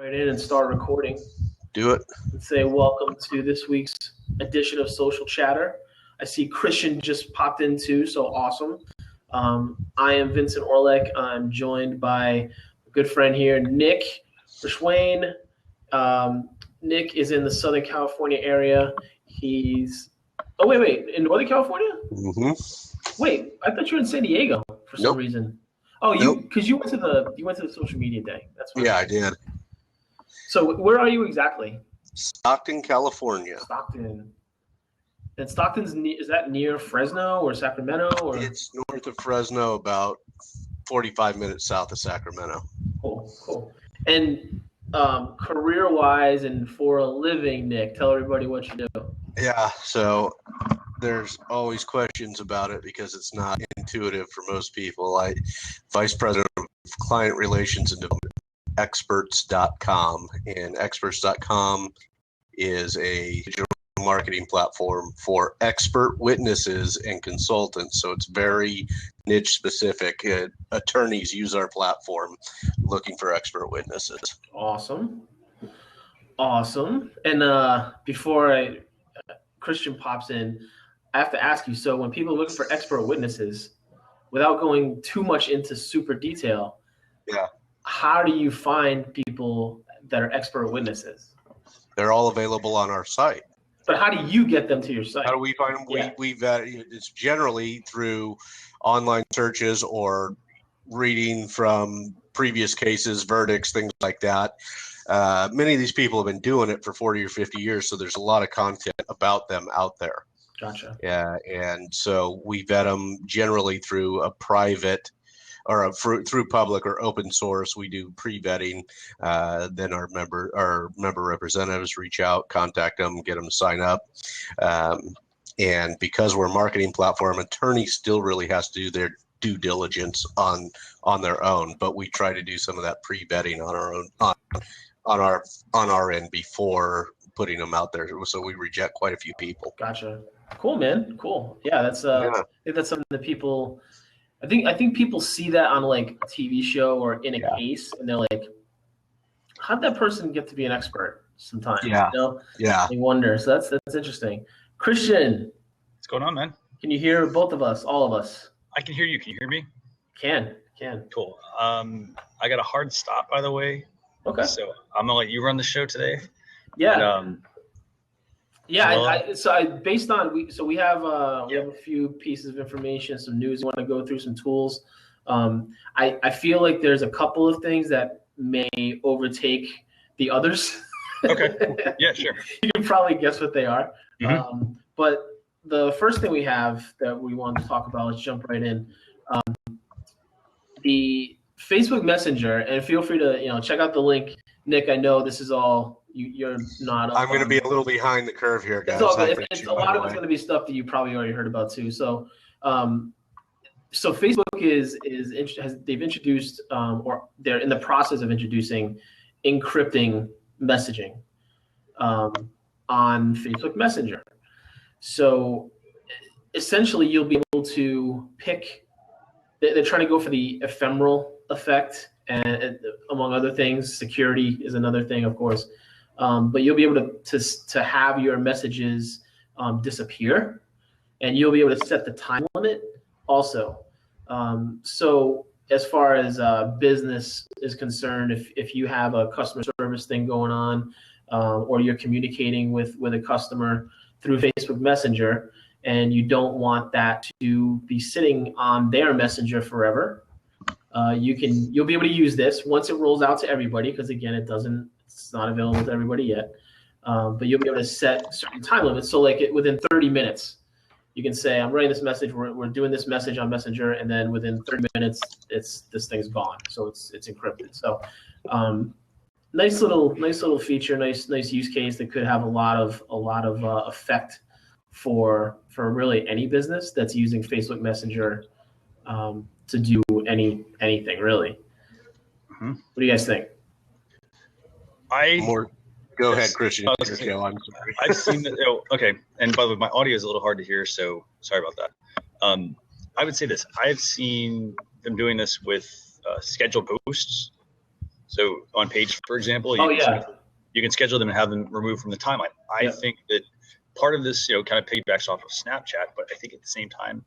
right in and start recording. Do it. And say welcome to this week's edition of Social Chatter. I see Christian just popped in too, so awesome. I am Vincent Orlek. I'm joined by a good friend here, Nick Bushwain. Nick is in the Southern California area. He's in Northern California? Mm-hmm. Wait, I thought you were in San Diego for some reason. Oh, because you went to the social media day. That's right. Yeah, I did. So where are you exactly? Stockton, California. Stockton. And Stockton's is that near Fresno or Sacramento or? It's north of Fresno, about 45 minutes south of Sacramento. Cool. And career-wise and for a living, Nick, tell everybody what you do. Yeah, so there's always questions about it because it's not intuitive for most people. Vice President of Client Relations and Development, experts.com, and experts.com is a digital marketing platform for expert witnesses and consultants. So it's very niche specific. Attorneys use our platform looking for expert witnesses. Awesome. And before Christian pops in, I have to ask you, so when people look for expert witnesses, without going too much into super detail, how do you find people that are expert witnesses? They're all available on our site. But how do you get them to your site? How do we find them? Yeah. It's generally through online searches or reading from previous cases, verdicts, things like that. Many of these people have been doing it for 40 or 50 years, so there's a lot of content about them out there. Gotcha. Yeah, and so we vet them generally through a private or through public or open source. We do pre-vetting. Then our member representatives reach out, contact them, get them to sign up. And because we're a marketing platform, attorneys still really has to do their due diligence on their own. But we try to do some of that pre-vetting on our own on our end before putting them out there. So we reject quite a few people. Gotcha. Cool, man. Cool. Yeah, that's I think that's something that people. I think people see that on like a TV show or in a case, and they're like, "How'd that person get to be an expert?" Sometimes, they wonder. So that's interesting. Christian, what's going on, man? Can you hear both of us, all of us? I can hear you. Can you hear me? Can. Cool. I got a hard stop, by the way. Okay. So I'm gonna let you run the show today. Yeah. Based on we have a few pieces of information, some news. We want to go through some tools. I feel like there's a couple of things that may overtake the others. Okay. Yeah, sure. You can probably guess what they are. Mm-hmm. But the first thing we have that we wanted to talk about, let's jump right in. The Facebook Messenger, and feel free to check out the link. Nick, I know this is all you're not. I'm going to be a little behind the curve here, guys. It's all good. A lot of it's going to be stuff that you probably already heard about too. So, so Facebook they've introduced or they're in the process of introducing encrypting messaging on Facebook Messenger. So essentially, you'll be able to pick. They're trying to go for the ephemeral effect, and among other things, security is another thing, of course. But you'll be able to have your messages disappear, and you'll be able to set the time limit also. So as far as business is concerned, if you have a customer service thing going on, or you're communicating with a customer through Facebook Messenger, and you don't want that to be sitting on their messenger forever, you'll be able to use this once it rolls out to everybody, because again, it's not available to everybody yet. But you'll be able to set certain time limits. So like within 30 minutes, you can say, I'm writing this message, we're doing this message on Messenger, and then within 30 minutes, this thing's gone. So it's encrypted. So nice little feature, nice use case that could have a lot of effect for really any business that's using Facebook Messenger to do anything really. Mm-hmm. What do you guys think? Go ahead, Christian. I'm sorry. I've seen that. Oh, okay. And by the way, my audio is a little hard to hear, so sorry about that. I would say this. I've seen them doing this with scheduled posts. So on Page, for example, you can schedule them and have them removed from the timeline. I think that part of this, kind of piggybacks off of Snapchat, but I think at the same time,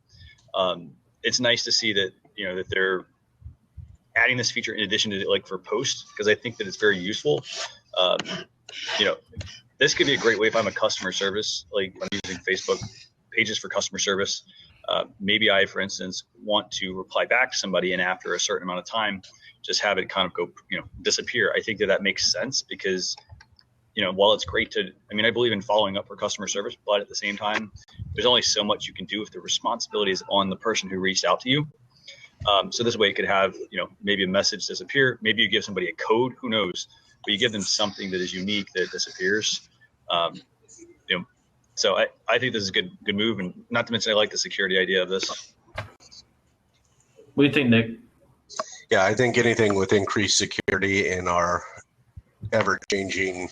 it's nice to see that, that they're adding this feature in addition to like for posts, because I think that it's very useful. This could be a great way if I'm a customer service, like I'm using Facebook pages for customer service. Maybe I, for instance, want to reply back to somebody, and after a certain amount of time, just have it kind of go, disappear. I think that makes sense because, while it's great I believe in following up for customer service, but at the same time, there's only so much you can do if the responsibility is on the person who reached out to you. So this way it could have, maybe a message disappear. Maybe you give somebody a code, who knows, but you give them something that is unique that disappears. So I think this is a good move, and not to mention I like the security idea of this. What do you think, Nick? Yeah, I think anything with increased security in our ever-changing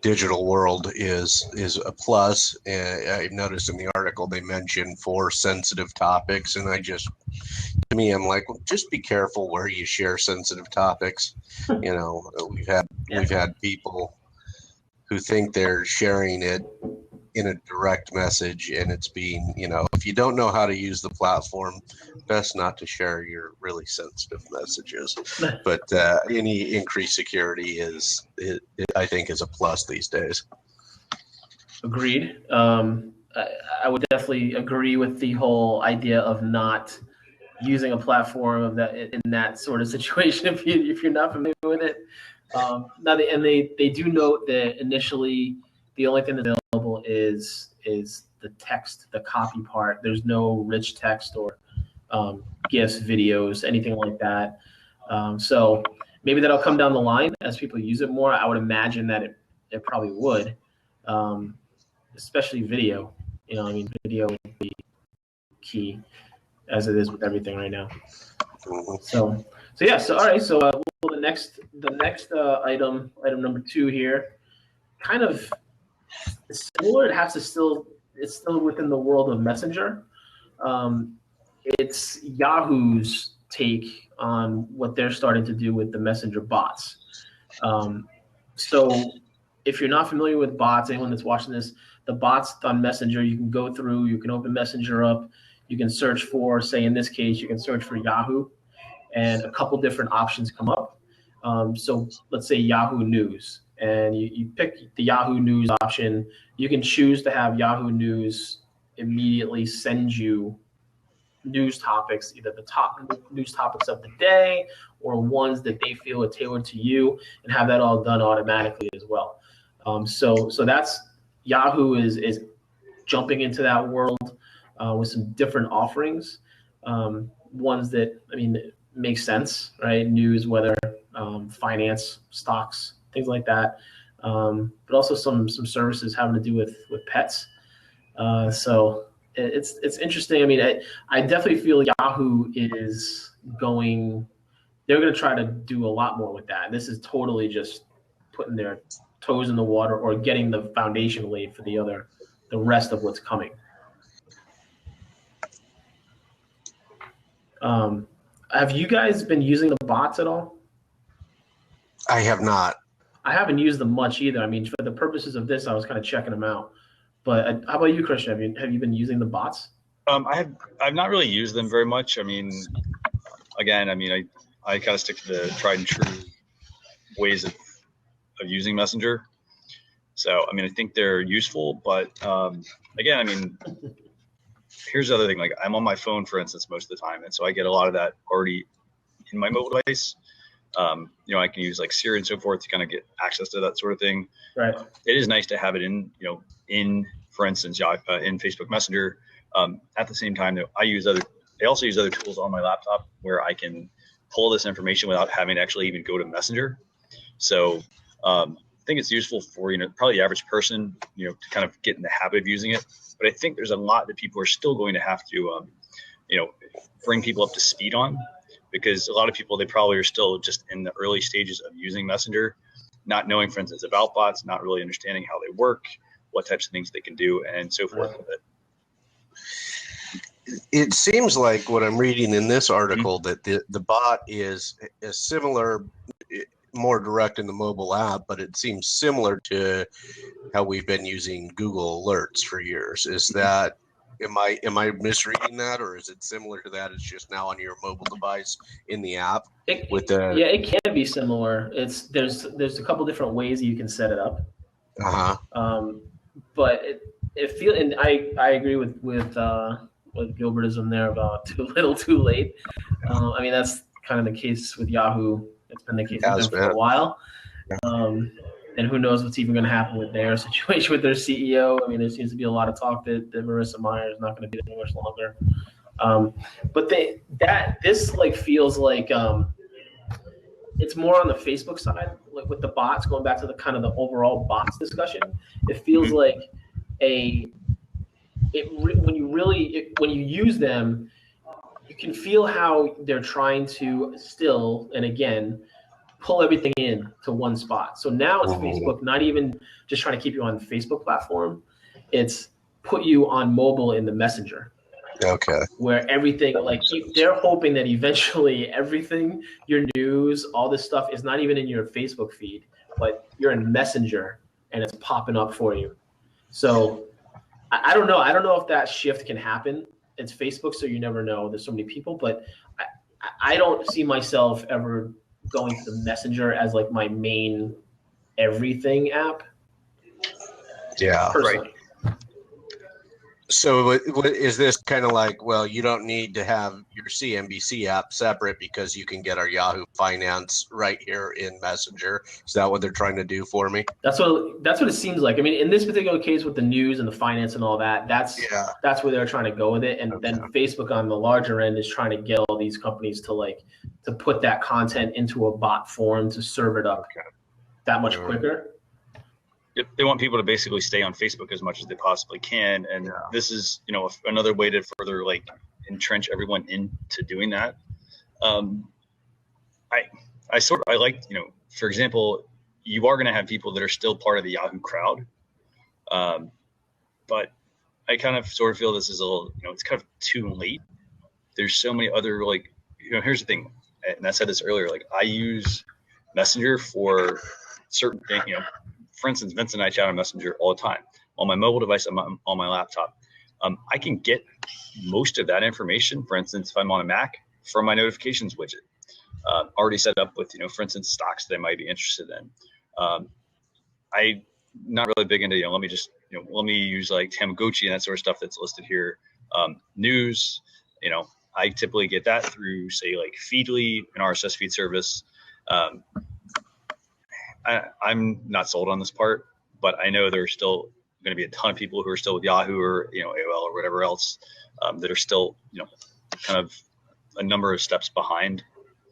digital world is a plus. I noticed in the article they mentioned 4 sensitive topics, and to me, I'm like, well, just be careful where you share sensitive topics. We've had people who think they're sharing it in a direct message, and it's being, if you don't know how to use the platform, best not to share your really sensitive messages. But any increased security I think is a plus these days. Agreed. I would definitely agree with the whole idea of not using a platform of that in that sort of situation if you're not familiar with it. They do note that initially the only thing that's available is the text, the copy part. There's no rich text or GIFs, videos, anything like that. So maybe that'll come down the line as people use it more. I would imagine that it probably would, especially video. Video would be key as it is with everything right now. So all right. So the next item number 2 here, kind of similar. It's still within the world of Messenger. It's Yahoo's take on what they're starting to do with the Messenger bots. So if you're not familiar with bots, anyone that's watching this, the bots on Messenger, you can go through, you can open Messenger up, you can search for, say in this case, you can search for Yahoo, and a couple different options come up. So let's say Yahoo News, and you pick the Yahoo News option. You can choose to have Yahoo News immediately send you news topics, either the top news topics of the day or ones that they feel are tailored to you, and have that all done automatically as well. So that's Yahoo is jumping into that world with some different offerings, ones that make sense, right? News, weather, finance, stocks, things like that, but also some services having to do with pets. So it's interesting. I definitely feel Yahoo is they're going to try to do a lot more with that. This is totally just putting their toes in the water or getting the foundation laid for the rest of what's coming. Have you guys been using the bots at all? I have not. I haven't used them much either. For the purposes of this, I was kind of checking them out. But how about you, Christian? Have you been using the bots? I've not really used them very much. Again, I kind of stick to the tried and true ways of using Messenger. So I think they're useful, but again, here's the other thing. Like, I'm on my phone, for instance, most of the time, and so I get a lot of that already in my mobile device. I can use like Siri and so forth to kind of get access to that sort of thing. Right. It is nice to have it in, for instance, in Facebook Messenger. At the same time, though, I also use other tools on my laptop where I can pull this information without having to actually even go to Messenger. So I think it's useful for, probably the average person, to kind of get in the habit of using it. But I think there's a lot that people are still going to have to, bring people up to speed on, because a lot of people, they probably are still just in the early stages of using Messenger, not knowing, for instance, about bots, not really understanding how they work, what types of things they can do, and so forth with it. It seems like what I'm reading in this article that the bot is similar. more direct in the mobile app, but it seems similar to how we've been using Google Alerts for years. Is that am I misreading that, or is it similar to that? It's just now on your mobile device in the app with the Yeah, it can be similar. There's a couple different ways you can set it up. But it feel and I agree with Gilbertism there about too little, too late. I mean, that's kind of the case with Yahoo. It's been the case with them for a while. And who knows what's even going to happen with their situation with their CEO. I mean, there seems to be a lot of talk that Marissa Mayer is not going to be there much longer. But this like feels like it's more on the Facebook side, like with the bots. Going back to the kind of the overall bots discussion, it feels like when you use them, you can feel how they're trying to still and again pull everything in to one spot. So now it's Facebook, not even just trying to keep you on the Facebook platform. It's put you on mobile in the Messenger. Okay. Where everything, like they're hoping that eventually everything, your news, all this stuff is not even in your Facebook feed, but you're in Messenger and it's popping up for you. So I don't know. I don't know if that shift can happen. It's Facebook, so you never know. There's so many people, but I don't see myself ever going to the Messenger as like my main everything app. Yeah, personally. right. So is this kind of like, well, you don't need to have your CNBC app separate because you can get our Yahoo Finance right here in Messenger? Is that what they're trying to do for me? That's what it seems like. I mean, in this particular case with the news and the finance and all that, that's where they're trying to go with it. And then Facebook on the larger end is trying to get all these companies to put that content into a bot form to serve it up that much quicker. They want people to basically stay on Facebook as much as they possibly can, and this is another way to further like entrench everyone into doing that. I like for example, you are going to have people that are still part of the Yahoo crowd, but I kind of sort of feel this is a little it's kind of too late. There's so many other here's the thing, and I said this earlier, like I use Messenger for certain things, For instance, Vince and I chat on Messenger all the time on my mobile device, on my laptop. I can get most of that information, for instance, if I'm on a Mac, from my notifications widget. Already set up with, for instance, stocks that I might be interested in. I'm not really big into, let me use like Tamagotchi and that sort of stuff that's listed here. News, I typically get that through, say, like Feedly, an RSS feed service. I'm not sold on this part, but I know there's still going to be a ton of people who are still with Yahoo or AOL or whatever else that are still kind of a number of steps behind.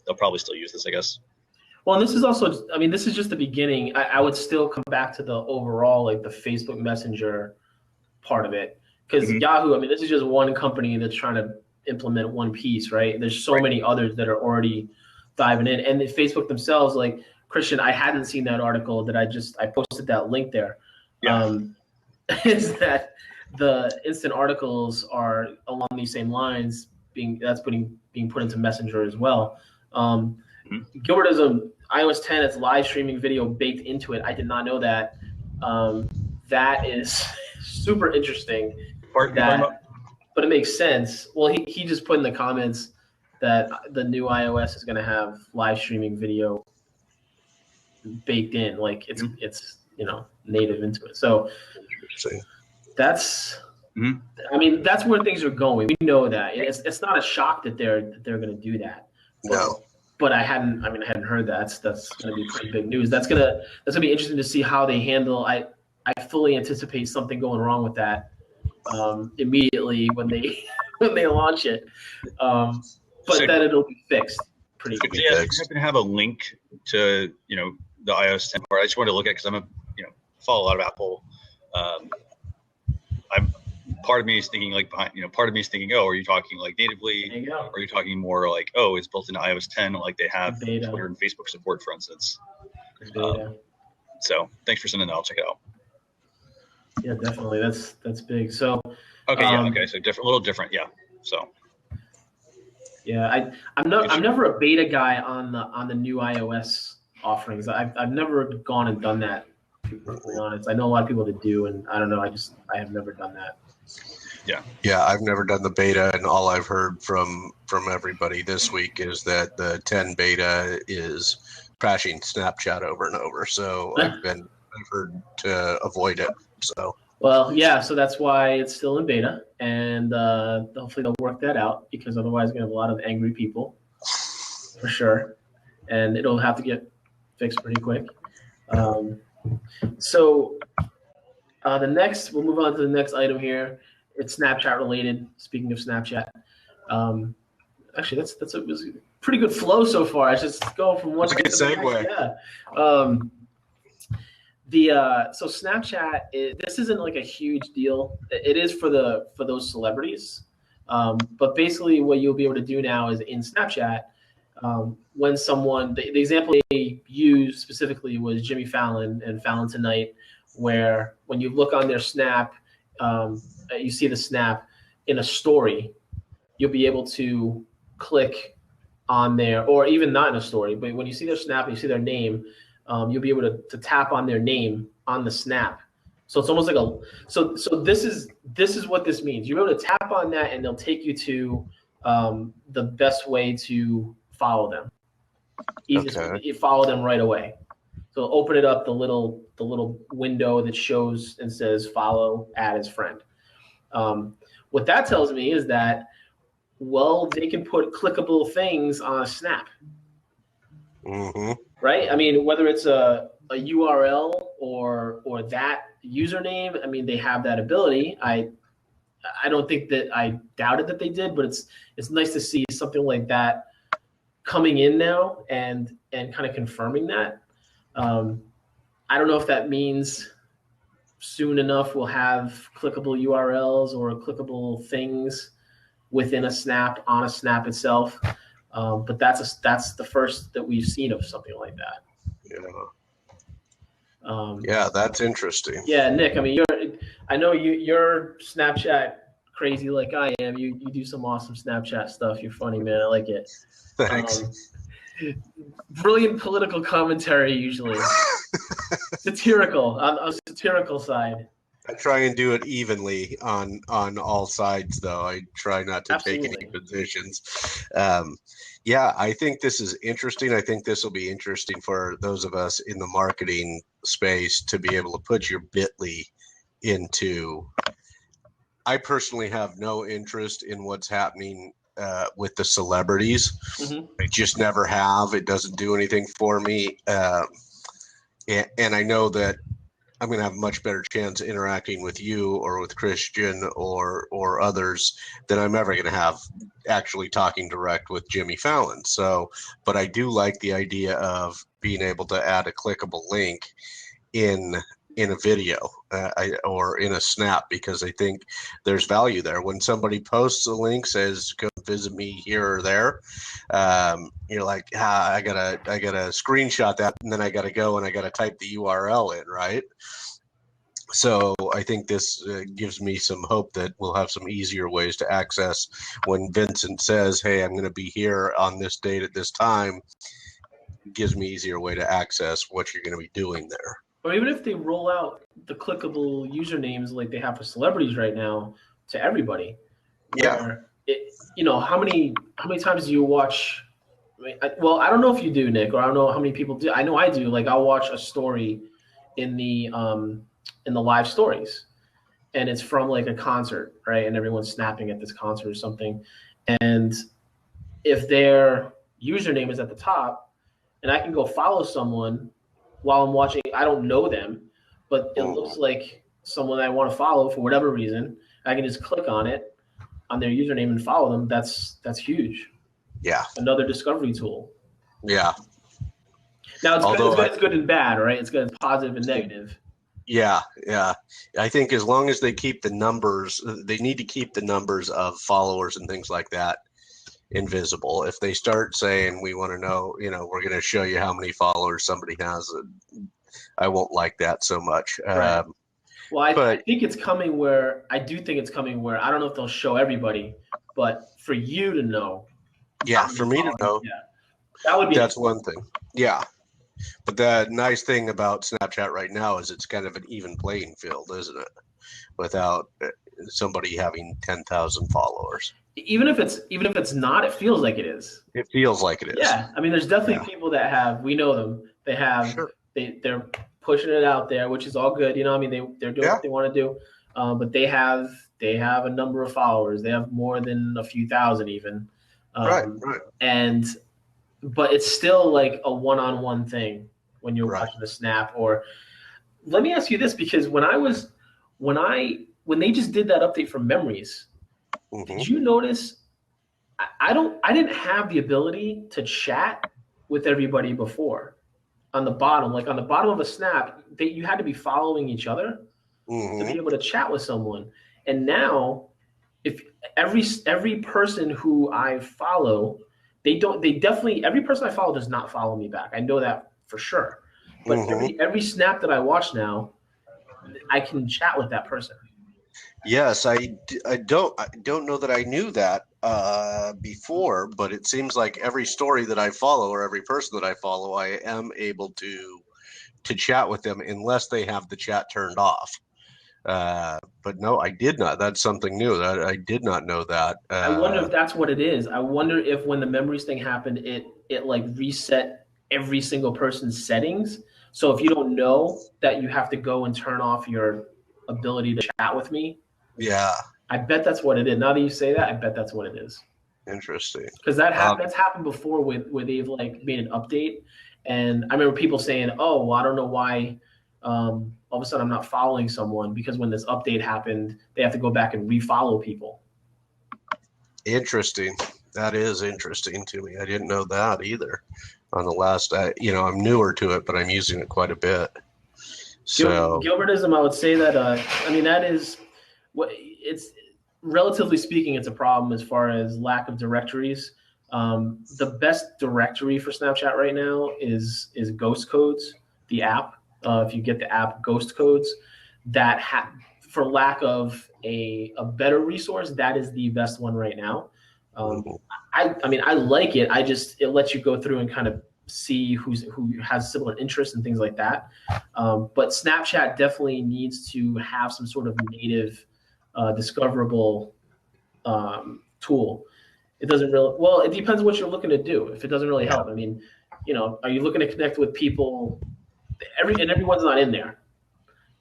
They'll probably still use this, I guess. Well, and this is also, I mean, this is just the beginning. I would still come back to the overall, like the Facebook Messenger part of it, because Yahoo, I mean, this is just one company that's trying to implement one piece, right? There's so many others that are already diving in, and Facebook themselves, like. Christian, I hadn't seen that article that I posted that link there. Is that the instant articles are along these same lines being put into Messenger as well. Gilbertism, iOS 10, it's live streaming video baked into it. I did not know that. That is super interesting. But it makes sense. Well, he just put in the comments that the new iOS is going to have live streaming video baked in, like it's native into it. So that's I mean, that's where things are going. We know that it's not a shock that they're going to do that. But I hadn't heard that. That's going to be pretty big news. That's gonna be interesting to see how they handle. I fully anticipate something going wrong with that immediately when they launch it. But then it'll be fixed pretty quickly. Yeah, I happen to have a link to the iOS 10 part. I just wanted to look at because I'm follow a lot of Apple. Part of me is thinking part of me is thinking, oh, are you talking like natively? Or are you talking more like, oh, it's built into iOS 10, like they have Twitter and Facebook support, for instance? So thanks for sending that. I'll check it out. Yeah, definitely. That's big. So okay. So a little different, yeah. So yeah, I'm never a beta guy on the new iOS offerings. I've never gone and done that, to be perfectly honest. I know a lot of people that do, and I don't know. I have never done that. Yeah, I've never done the beta, and all I've heard from everybody this week is that the 10 beta is crashing Snapchat over and over. So I've heard to avoid it. So well, yeah, so that's why it's still in beta, and hopefully they'll work that out, because otherwise we're gonna have a lot of angry people for sure, and it'll have to get fixed pretty quick. So we'll move on to the next item here. It's Snapchat related. Speaking of Snapchat, actually, it was a pretty good flow so far. I just go from one. That's a good segue. Yeah. So Snapchat, this isn't like a huge deal. It is for those celebrities, but basically what you'll be able to do now is in Snapchat, when someone, the example they used specifically was Jimmy Fallon and Fallon Tonight, where when you look on their Snap, you see the Snap in a story, you'll be able to click on there, or even not in a story, but when you see their Snap and you see their name, you'll be able to tap on their name on the Snap. So it's almost like so this is what this means. You're able to tap on that, and they'll take you to the best way to follow them. Easiest way, you follow them right away. So open it up, the little window that shows and says follow, add as friend. What that tells me is that, well, they can put clickable things on a Snap. Mm-hmm. Right? I mean, whether it's a URL or that username, I mean, they have that ability. I don't think that I doubted that they did, but it's nice to see something like that coming in now and kind of confirming that. I don't know if that means soon enough we'll have clickable URLs or clickable things within a Snap, on a Snap itself. But that's the first that we've seen of something like that. Yeah, that's interesting. Yeah, Nick, I mean, I know you're Snapchat crazy like I am. You do some awesome Snapchat stuff. You're funny, man. I like it. Thanks. Brilliant political commentary usually. Satirical, on a satirical side. I try and do it evenly on all sides, though. I try not to take any positions. Yeah, I think this is interesting. I think this will be interesting for those of us in the marketing space to be able to put your Bitly into. I personally have no interest in what's happening with the celebrities. Mm-hmm. I just never have. It doesn't do anything for me. And I know that I'm going to have a much better chance interacting with you or with Christian or others than I'm ever going to have actually talking direct with Jimmy Fallon. So, but I do like the idea of being able to add a clickable link in a video or in a Snap, because I think there's value there. When somebody posts a link, says come visit me here or there, you're like, I gotta screenshot that, and then I gotta go and I gotta type the URL in, right? So I think this gives me some hope that we'll have some easier ways to access when Vincent says, hey, I'm going to be here on this date at this time. It gives me easier way to access what you're going to be doing there. Or even if they roll out the clickable usernames like they have for celebrities right now to everybody. Yeah. How many times do you watch? I don't know if you do, Nick, or I don't know how many people do. I know I do. Like, I'll watch a story in the live stories, and it's from like a concert, right? And everyone's snapping at this concert or something. And if their username is at the top, and I can go follow someone while I'm watching, I don't know them, but it looks like someone I want to follow for whatever reason. I can just click on it, on their username, and follow them. That's huge. Yeah. Another discovery tool. Yeah. Now it's good and bad, right? It's good, positive and negative. Yeah. I think as long as they keep the numbers, they need to keep the numbers of followers and things like that invisible. If they start saying, we want to know, we're going to show you how many followers somebody has, I won't like that so much. Right. Well, I think it's coming where, I don't know if they'll show everybody, but for you to know. Yeah, for me to know. Yeah. That would be. That's one thing. Yeah. But the nice thing about Snapchat right now is it's kind of an even playing field, isn't it? Without somebody having 10,000 followers. Even if it's not, it feels like it is. It feels like it is. Yeah, I mean, there's definitely people that have. We know them. They have. Sure. They're pushing it out there, which is all good. You know, I mean, they're doing what they want to do. But they have a number of followers. They have more than a few thousand even. Right. But it's still like a one-on-one thing when you're watching a snap. Or let me ask you this, because when they just did that update for memories, did you notice? I didn't have the ability to chat with everybody before. On the bottom, like on the bottom of a snap, you had to be following each other to be able to chat with someone. And now, if every person who I follow, every person I follow does not follow me back. I know that for sure. But every snap that I watch now, I can chat with that person. Yes, I don't know that I knew that before, but it seems like every story that I follow or every person that I follow, I am able to chat with them unless they have the chat turned off. But no, I did not. That's something new. I did not know that. I wonder if that's what it is. I wonder if when the memories thing happened, it like reset every single person's settings. So if you don't know that you have to go and turn off your ability to chat with me. Yeah. I bet that's what it is. Now that you say that, I bet that's what it is. Interesting. Because that's happened before where they've like made an update. And I remember people saying, oh, well, I don't know why all of a sudden I'm not following someone, because when this update happened, they have to go back and refollow people. Interesting. That is interesting to me. I didn't know that either. On the last, I'm newer to it, but I'm using it quite a bit. So Gilbertism, I would say that. That is what it's. Relatively speaking, it's a problem as far as lack of directories. The best directory for Snapchat right now is Ghost Codes, the app. If you get the app Ghost Codes, for lack of a better resource, that is the best one right now. I like it. It lets you go through and kind of see who has similar interests and things like that. But Snapchat definitely needs to have some sort of native discoverable tool. It doesn't really, well, it depends what you're looking to do. If it doesn't really help, are you looking to connect with people? Everyone's not in there.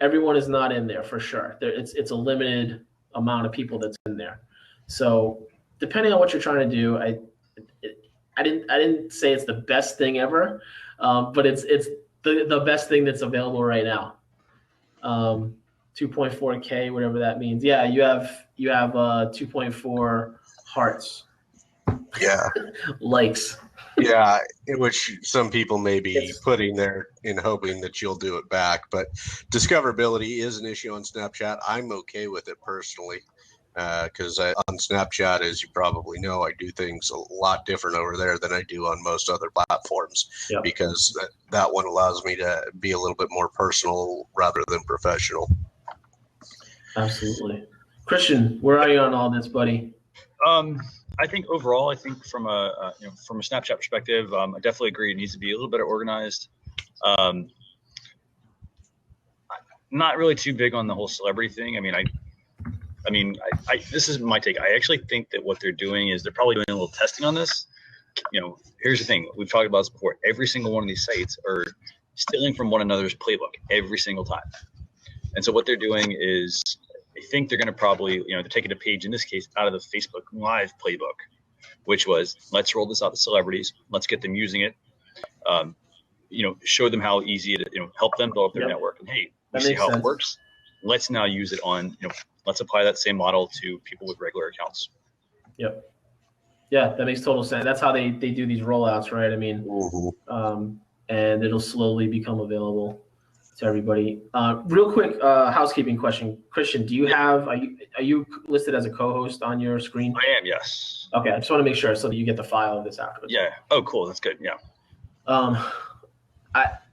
Everyone is not in there for sure. It's a limited amount of people that's in there. So depending on what you're trying to do, I didn't say it's the best thing ever, but it's the best thing that's available right now. 2.4K, whatever that means. Yeah, you have 2.4 hearts. Yeah. Likes. Yeah, which some people may be putting there in hoping that you'll do it back. But discoverability is an issue on Snapchat. I'm okay with it personally, because on Snapchat, as you probably know, I do things a lot different over there than I do on most other platforms. Yep. Because that one allows me to be a little bit more personal rather than professional. Absolutely. Christian, where are you on all this, buddy? I think overall, from a Snapchat perspective, I definitely agree. It needs to be a little better organized. Not really too big on the whole celebrity thing. This is my take. I actually think that what they're doing is they're probably doing a little testing on this. Here's the thing. We've talked about this before. Every single one of these sites are stealing from one another's playbook every single time. And so what they're doing is, I think they're going to probably, they're taking a page, in this case, out of the Facebook Live playbook, which was, let's roll this out to celebrities. Let's get them using it. Show them how easy it is, help them build up their network. And hey, we see how it works. Let's now use it on, let's apply that same model to people with regular accounts. Yep. Yeah, that makes total sense. That's how they do these rollouts, right? And it'll slowly become available to everybody. Real quick housekeeping question. Christian, are you listed as a co-host on your screen? I am, yes. Okay, I just want to make sure so that you get the file of this afterwards. Yeah. Oh, cool. That's good. Yeah.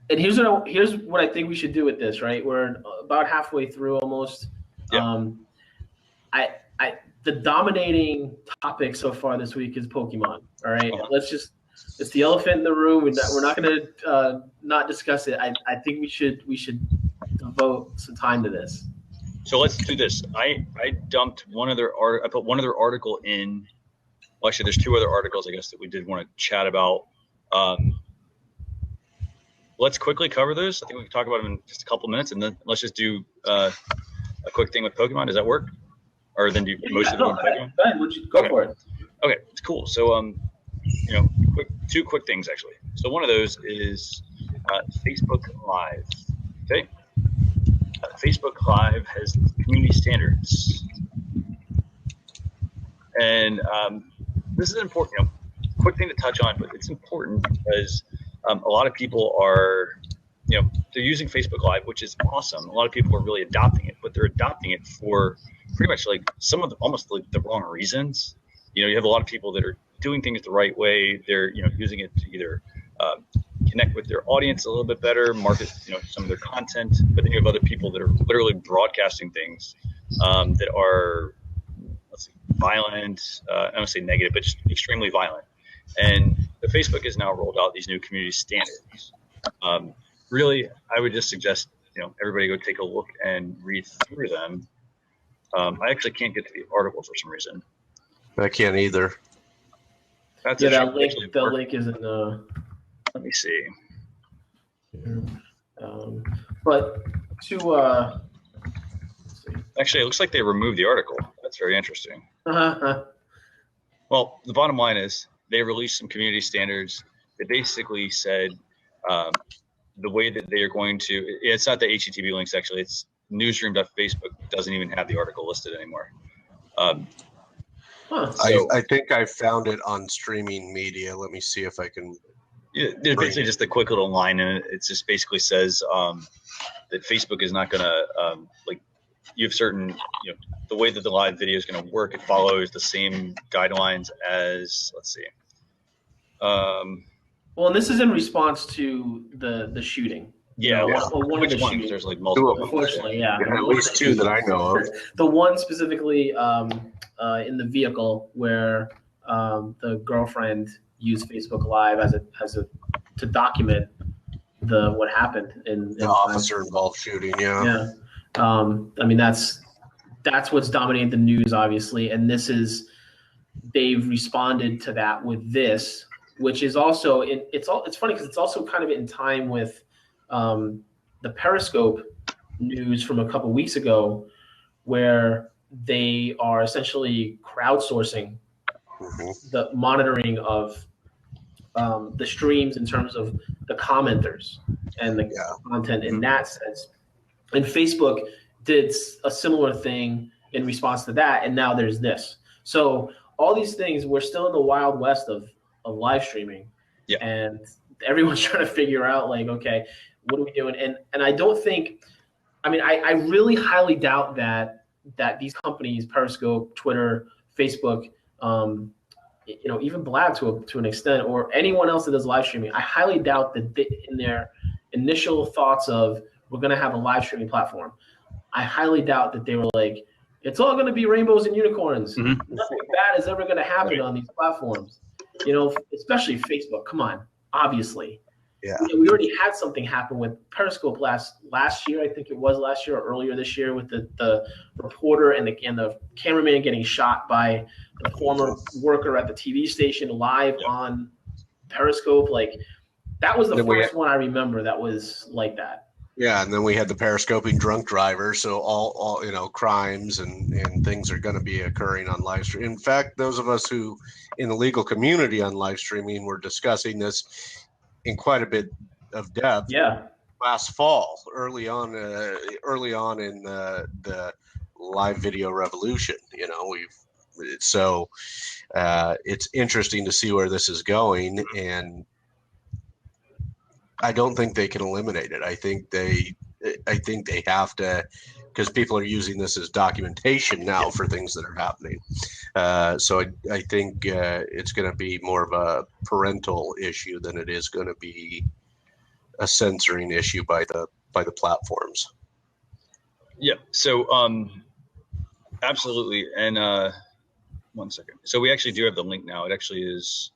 And here's what I think we should do with this, right? We're about halfway through almost. Yeah. The dominating topic so far this week is Pokemon. All right. Uh-huh. Let's just It's the elephant in the room. We're not going to not discuss it. I think we should devote some time to this. So let's do this. I dumped one other I put one other article in. Well, actually, there's two other articles I guess that we did want to chat about. Let's quickly cover those. I think we can talk about them in just a couple minutes, and then let's just do a quick thing with Pokemon. Does that work? Or then do most of it on Pokemon? Go ahead. Go for it. Okay, it's cool. So two quick things actually. So one of those is Facebook Live. Okay, Facebook Live has community standards, and this is important. Quick thing to touch on, but it's important because a lot of people are, they're using Facebook Live, which is awesome. A lot of people are really adopting it, but they're adopting it for pretty much like some of the almost like the wrong reasons. You have a lot of people that are doing things the right way. They're using it to either connect with their audience a little bit better, market some of their content. But then you have other people that are literally broadcasting things that are, let's see, violent. I don't say negative, but just extremely violent. And the Facebook has now rolled out these new community standards. Really, I would just suggest everybody go take a look and read through them. I actually can't get to the article for some reason. I can't either. That's that link. The link is in the. Let me see. But to let's see. Actually, it looks like they removed the article. That's very interesting. Well, the bottom line is they released some community standards. They basically said the way that they are going to. It's not the HTTP links actually. It's newsroom.facebook doesn't even have the article listed anymore. I think I found it on streaming media. Let me see if I can. Yeah, there's basically just a quick little line in it. It just basically says that Facebook is not going to like you have certain the way that the live video is going to work. It follows the same guidelines as let's see. Well, and this is in response to the shooting. Yeah, one of the shootings. There's like multiple. Unfortunately, yeah. At least two that I know of. The one specifically in the vehicle where the girlfriend used Facebook Live to document what happened in the officer involved shooting. Yeah. I mean that's what's dominated the news, obviously, and they've responded to that with this, which is also it's funny because it's also kind of in time with the Periscope news from a couple weeks ago, where they are essentially crowdsourcing the monitoring of the streams in terms of the commenters and the content in that sense. And Facebook did a similar thing in response to that, and now there's this. So all these things, we're still in the wild west of live streaming, and everyone's trying to figure out like, okay, what are we doing? And I don't think, I mean, I really highly doubt that these companies, Periscope, Twitter, Facebook, even Blab to an extent, or anyone else that does live streaming, I highly doubt that in their initial thoughts of we're going to have a live streaming platform, I highly doubt that they were like, it's all going to be rainbows and unicorns. Nothing bad is ever going to happen on these platforms. Especially Facebook. Come on, obviously. Yeah. We already had something happen with Periscope last year. I think it was last year or earlier this year with the reporter and the cameraman getting shot by the former worker at the TV station live on Periscope. Like that was the first one I remember that was like that. Yeah, and then we had the periscoping drunk driver. So all crimes and things are going to be occurring on live stream. In fact, those of us who in the legal community on live streaming were discussing this in quite a bit of depth. Yeah. Last fall, early on in the live video revolution. It's interesting to see where this is going, and I don't think they can eliminate it. I think they have to, because people are using this as documentation now for things that are happening. So I think it's going to be more of a parental issue than it is going to be a censoring issue by the platforms. Yeah. So absolutely. And 1 second. So we actually do have the link now. It actually is.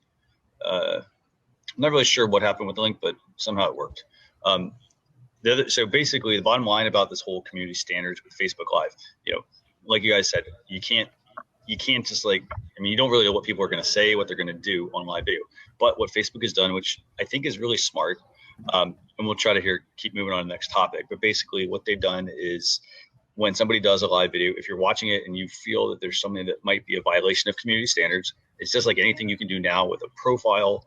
I'm not really sure what happened with the link, but somehow it worked. So basically, the bottom line about this whole community standards with Facebook Live, like you guys said, you can't just you don't really know what people are going to say, what they're going to do on live video. But what Facebook has done, which I think is really smart, and we'll try to keep moving on to the next topic. But basically, what they've done is when somebody does a live video, if you're watching it and you feel that there's something that might be a violation of community standards, it's just like anything you can do now with a profile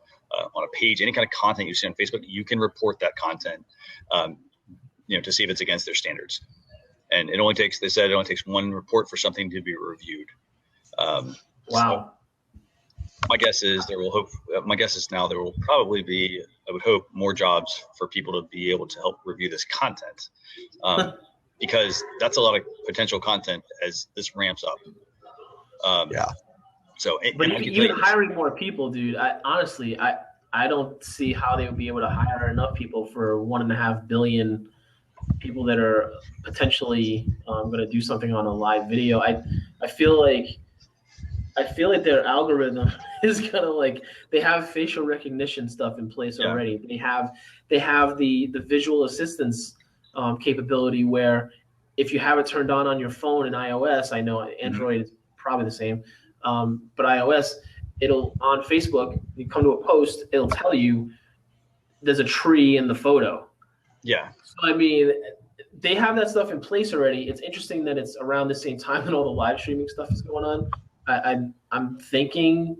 on a page, any kind of content you see on Facebook, you can report that content, to see if it's against their standards. And they said it only takes one report for something to be reviewed. Wow. So my guess is there will probably be, I would hope, more jobs for people to be able to help review this content, because that's a lot of potential content as this ramps up. Yeah. So, but even hiring more people, dude, I don't see how they would be able to hire enough people for 1.5 billion people that are potentially going to do something on a live video. I feel like their algorithm is gonna they have facial recognition stuff in place already. They have the visual assistance capability where if you have it turned on your phone in iOS, I know Android is probably the same, but iOS, it'll on Facebook, you come to a post, it'll tell you there's a tree in the photo. Yeah. So I mean, they have that stuff in place already. It's interesting that it's around the same time that all the live streaming stuff is going on. I'm thinking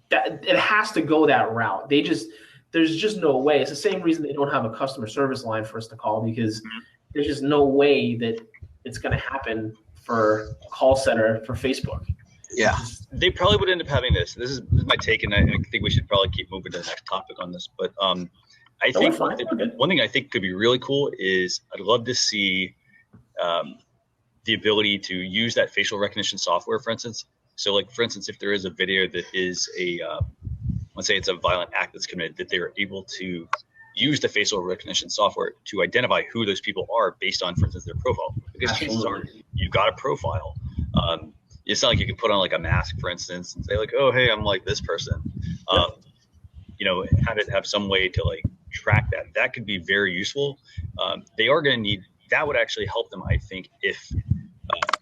that it has to go that route. There's just no way. It's the same reason they don't have a customer service line for us to call, because there's just no way that it's going to happen for a call center for Facebook. Yeah, they probably would end up having this. This is my take, and I think we should probably keep moving to the next topic on this. But I think one thing I think could be really cool is I'd love to see the ability to use that facial recognition software, for instance. So, for instance, if there is a video that is let's say it's a violent act that's committed, that they're able to use the facial recognition software to identify who those people are based on, for instance, their profile. Because chances are you've got a profile. It's not like you can put on a mask, for instance, and say oh, hey, I'm like this person. Have some way to track that. That could be very useful. They are going to need that. Would actually help them, I think, if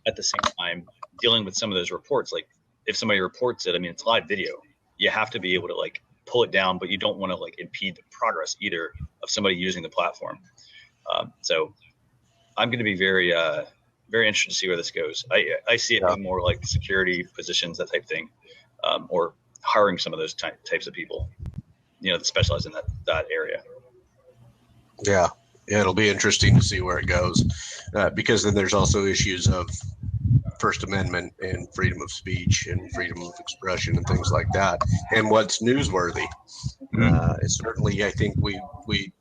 at the same time dealing with some of those reports, if somebody reports it, it's live video. You have to be able to pull it down, but you don't want to impede the progress either of somebody using the platform. So I'm going to be very, very interested to see where this goes. I see it being more like security positions, that type thing, or hiring some of those types of people, that specialize in that area. Yeah, it'll be interesting to see where it goes, because then there's also issues of First Amendment and freedom of speech and freedom of expression and things like that, and what's newsworthy. Certainly, I think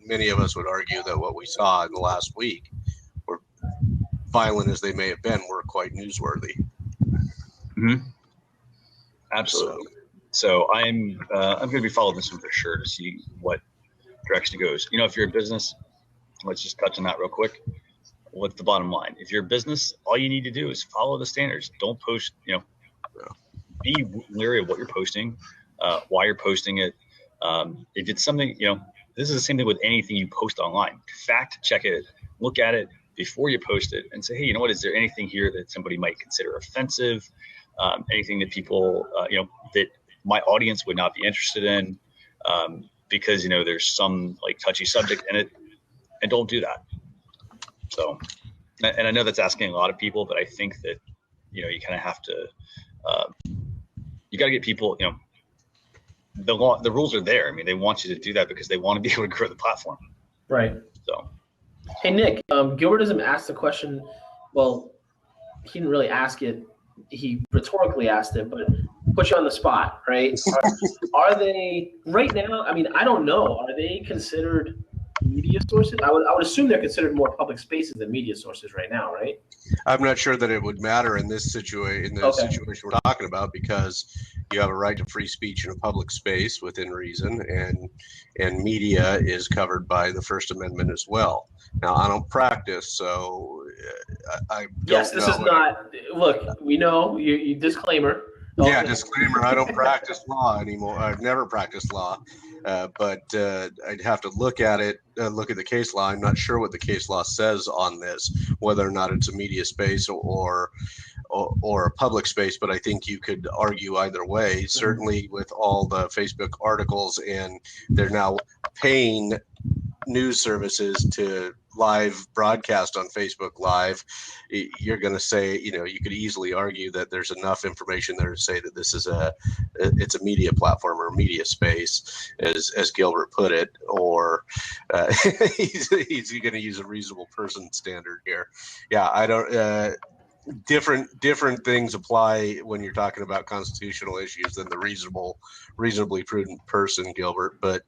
many of us would argue that what we saw in the last week, were violent as they may have been, were quite newsworthy. Absolutely. So I'm going to be following this one for sure to see what direction it goes. If you're a business, let's just touch on that real quick. What's the bottom line? If you're a business, all you need to do is follow the standards. Don't post, be leery of what you're posting, why you're posting it. If it's something, this is the same thing with anything you post online. Fact check it, look at it before you post it, and say, hey, is there anything here that somebody might consider offensive? Anything that people, that my audience would not be interested in, because, there's some touchy subject in it, and don't do that. So, and I know that's asking a lot of people, but I think that, you kind of have to, you got to get people, the rules are there. They want you to do that because they want to be able to grow the platform. Right. So, hey, Nick, Gilbertism asked the question. Well, he didn't really ask it. He rhetorically asked it, but put you on the spot, right? Are they right now? I don't know. Are they considered media sources? I would assume they're considered more public spaces than media sources right now, right? I'm not sure that it would matter in this situation. Situation we're talking about, because you have a right to free speech in a public space within reason, and media is covered by the First Amendment as well. Now, I don't practice, so I don't Yes, this know. is not. Look, we know you disclaimer. Yeah, disclaimer, I don't practice law anymore. I've never practiced law, but I'd have to look at it, look at the case law. I'm not sure what the case law says on this, whether or not it's a media space or a public space, but I think you could argue either way. Certainly with all the Facebook articles, and they're now paying news services to live broadcast on Facebook Live, you're going to say, you could easily argue that there's enough information there to say that this is it's a media platform or a media space, as Gilbert put it, or he's going to use a reasonable person standard here. Yeah, I don't. Different things apply when you're talking about constitutional issues than the reasonably prudent person, Gilbert. But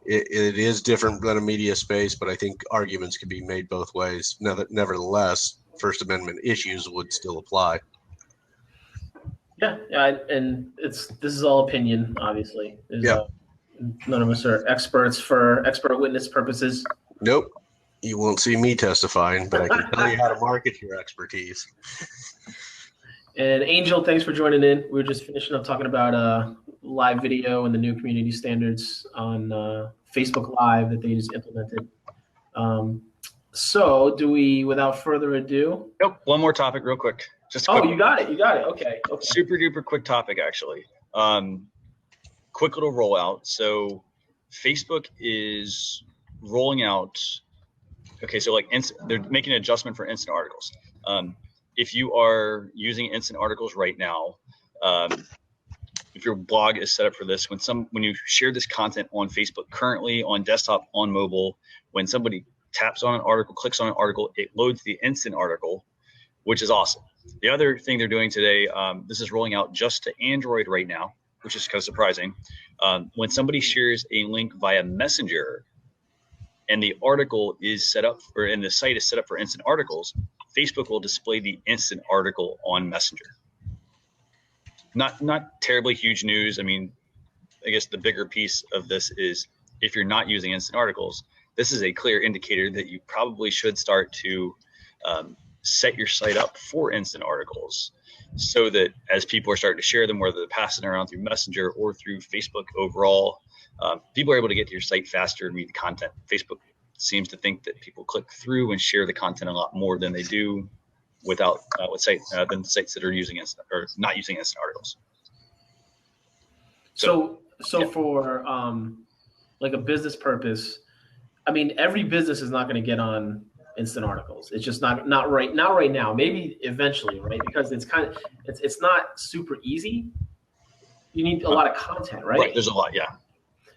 it is different than a media space. But I think arguments can be made both ways. Nevertheless, First Amendment issues would still apply. Yeah, and this is all opinion, obviously. None of us are experts for expert witness purposes. Nope. You won't see me testifying, but I can tell you how to market your expertise. And Angel, thanks for joining in. We were just finishing up talking about live video and the new community standards on Facebook Live that they just implemented. So do we, without further ado? Nope. One more topic real quick. You got it. Okay. Super duper quick topic, actually. Quick little rollout. So Facebook is rolling out. Okay, so they're making an adjustment for instant articles. If you are using instant articles right now, if your blog is set up for this, when you share this content on Facebook currently on desktop, on mobile, when somebody taps on an article, clicks on an article, it loads the instant article, which is awesome. The other thing they're doing today, this is rolling out just to Android right now, which is kind of surprising. When somebody shares a link via Messenger, and the article is set up and the site is set up for instant articles, Facebook will display the instant article on Messenger. Not terribly huge news. I mean, I guess the bigger piece of this is if you're not using instant articles, this is a clear indicator that you probably should start to set your site up for instant articles, so that as people are starting to share them, whether they're passing around through Messenger or through Facebook overall, people are able to get to your site faster and read the content. Facebook seems to think that people click through and share the content a lot more than they do without than sites that are using instant or not using instant articles. So for like a business purpose, I mean, every business is not going to get on instant articles. It's just not right now. Maybe eventually, right? Because it's not super easy. You need a lot of content, right? Right. There's a lot, yeah.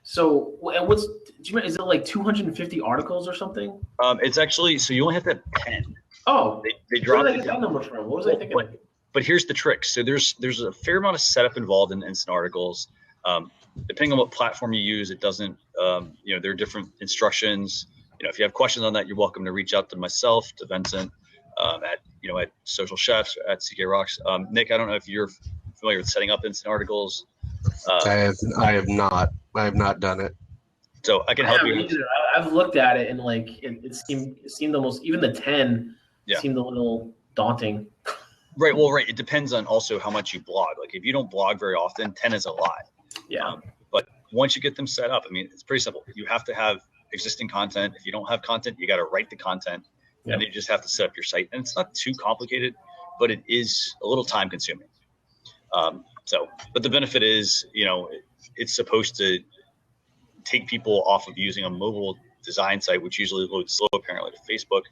So, is it like 250 articles or something? It's actually, so you only have to have 10. Oh, they dropped where did I get that number from? What was I thinking? But here's the trick. So there's a fair amount of setup involved in instant articles. Depending on what platform you use, it doesn't. There are different instructions. If you have questions on that, you're welcome to reach out to myself, to Vincent, at Social Chefs, at CK Rocks. Nick, I don't know if you're familiar with setting up instant articles. I have not done it. So I can help you. I've looked at it and it seemed almost, even the 10 seemed a little daunting. Right. Well, right. It depends on also how much you blog. Like if you don't blog very often, 10 is a lot. Yeah. But once you get them set up, I mean, it's pretty simple. You have to have existing content. If you don't have content, you got to write the content, and you just have to set up your site. And it's not too complicated, but it is a little time consuming. But the benefit is, it's supposed to take people off of using a mobile design site, which usually loads slow apparently to Facebook,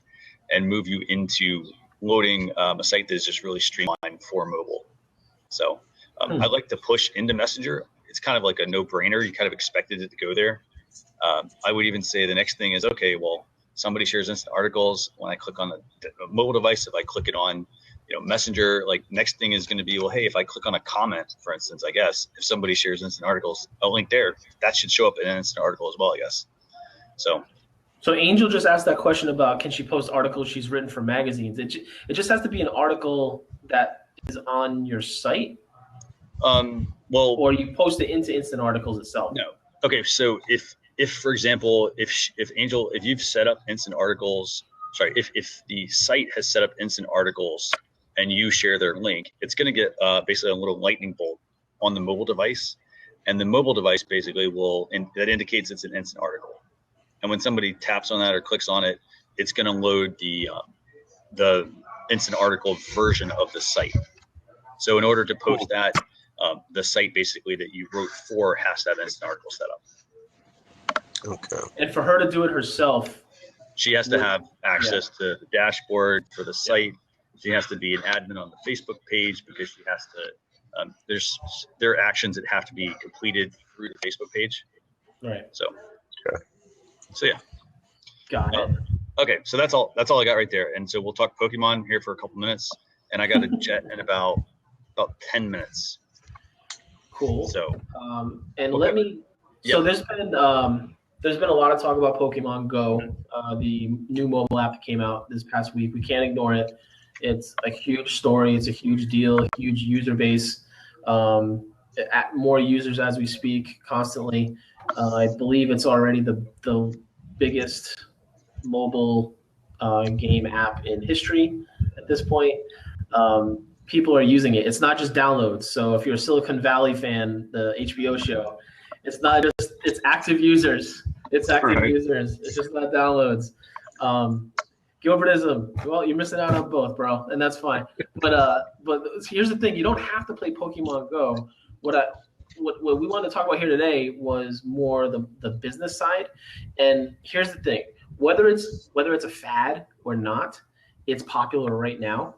and move you into loading a site that is just really streamlined for mobile. So I like to push into Messenger. It's kind of like a no-brainer. You kind of expected it to go there. I would even say the next thing is, okay, well, somebody shares instant articles. When I click on the mobile device, if I click it on Messenger, next thing is going to be, well, hey, if I click on a comment, for instance, I guess, if somebody shares instant articles, a link there, that should show up in an instant article as well, I guess. So Angel just asked that question about, can she post articles she's written for magazines? It just has to be an article that is on your site? Or you post it into instant articles itself? No. Okay, so if for example, if Angel, if you've set up instant articles, if the site has set up instant articles and you share their link, it's going to get basically a little lightning bolt on the mobile device. And the mobile device basically that indicates it's an instant article. And when somebody taps on that or clicks on it, it's going to load the instant article version of the site. So in order to post that, the site basically that you wrote for has to have instant article set up. Okay. And for her to do it herself, she has to have access to the dashboard for the site. She has to be an admin on the Facebook page because she has to. There are actions that have to be completed through the Facebook page. Right. So. Okay. So yeah. Got it. Okay, so that's all I got right there. And so we'll talk Pokemon here for a couple minutes, and I got a jet in about 10 minutes. Cool. So and okay. let me. So there's been a lot of talk about Pokemon Go, the new mobile app that came out this past week. We can't ignore it. It's a huge story. It's a huge deal. Huge user base. More users as we speak constantly. I believe it's already the biggest mobile game app in history at this point. People are using it. It's not just downloads. So if you're a Silicon Valley fan, the HBO show, it's not just, it's active users. It's active users. It's just not downloads. Gilbertism. Well, you're missing out on both, bro, and that's fine. But here's the thing: you don't have to play Pokemon Go. What we wanted to talk about here today was more the business side. And here's the thing: whether it's a fad or not, it's popular right now,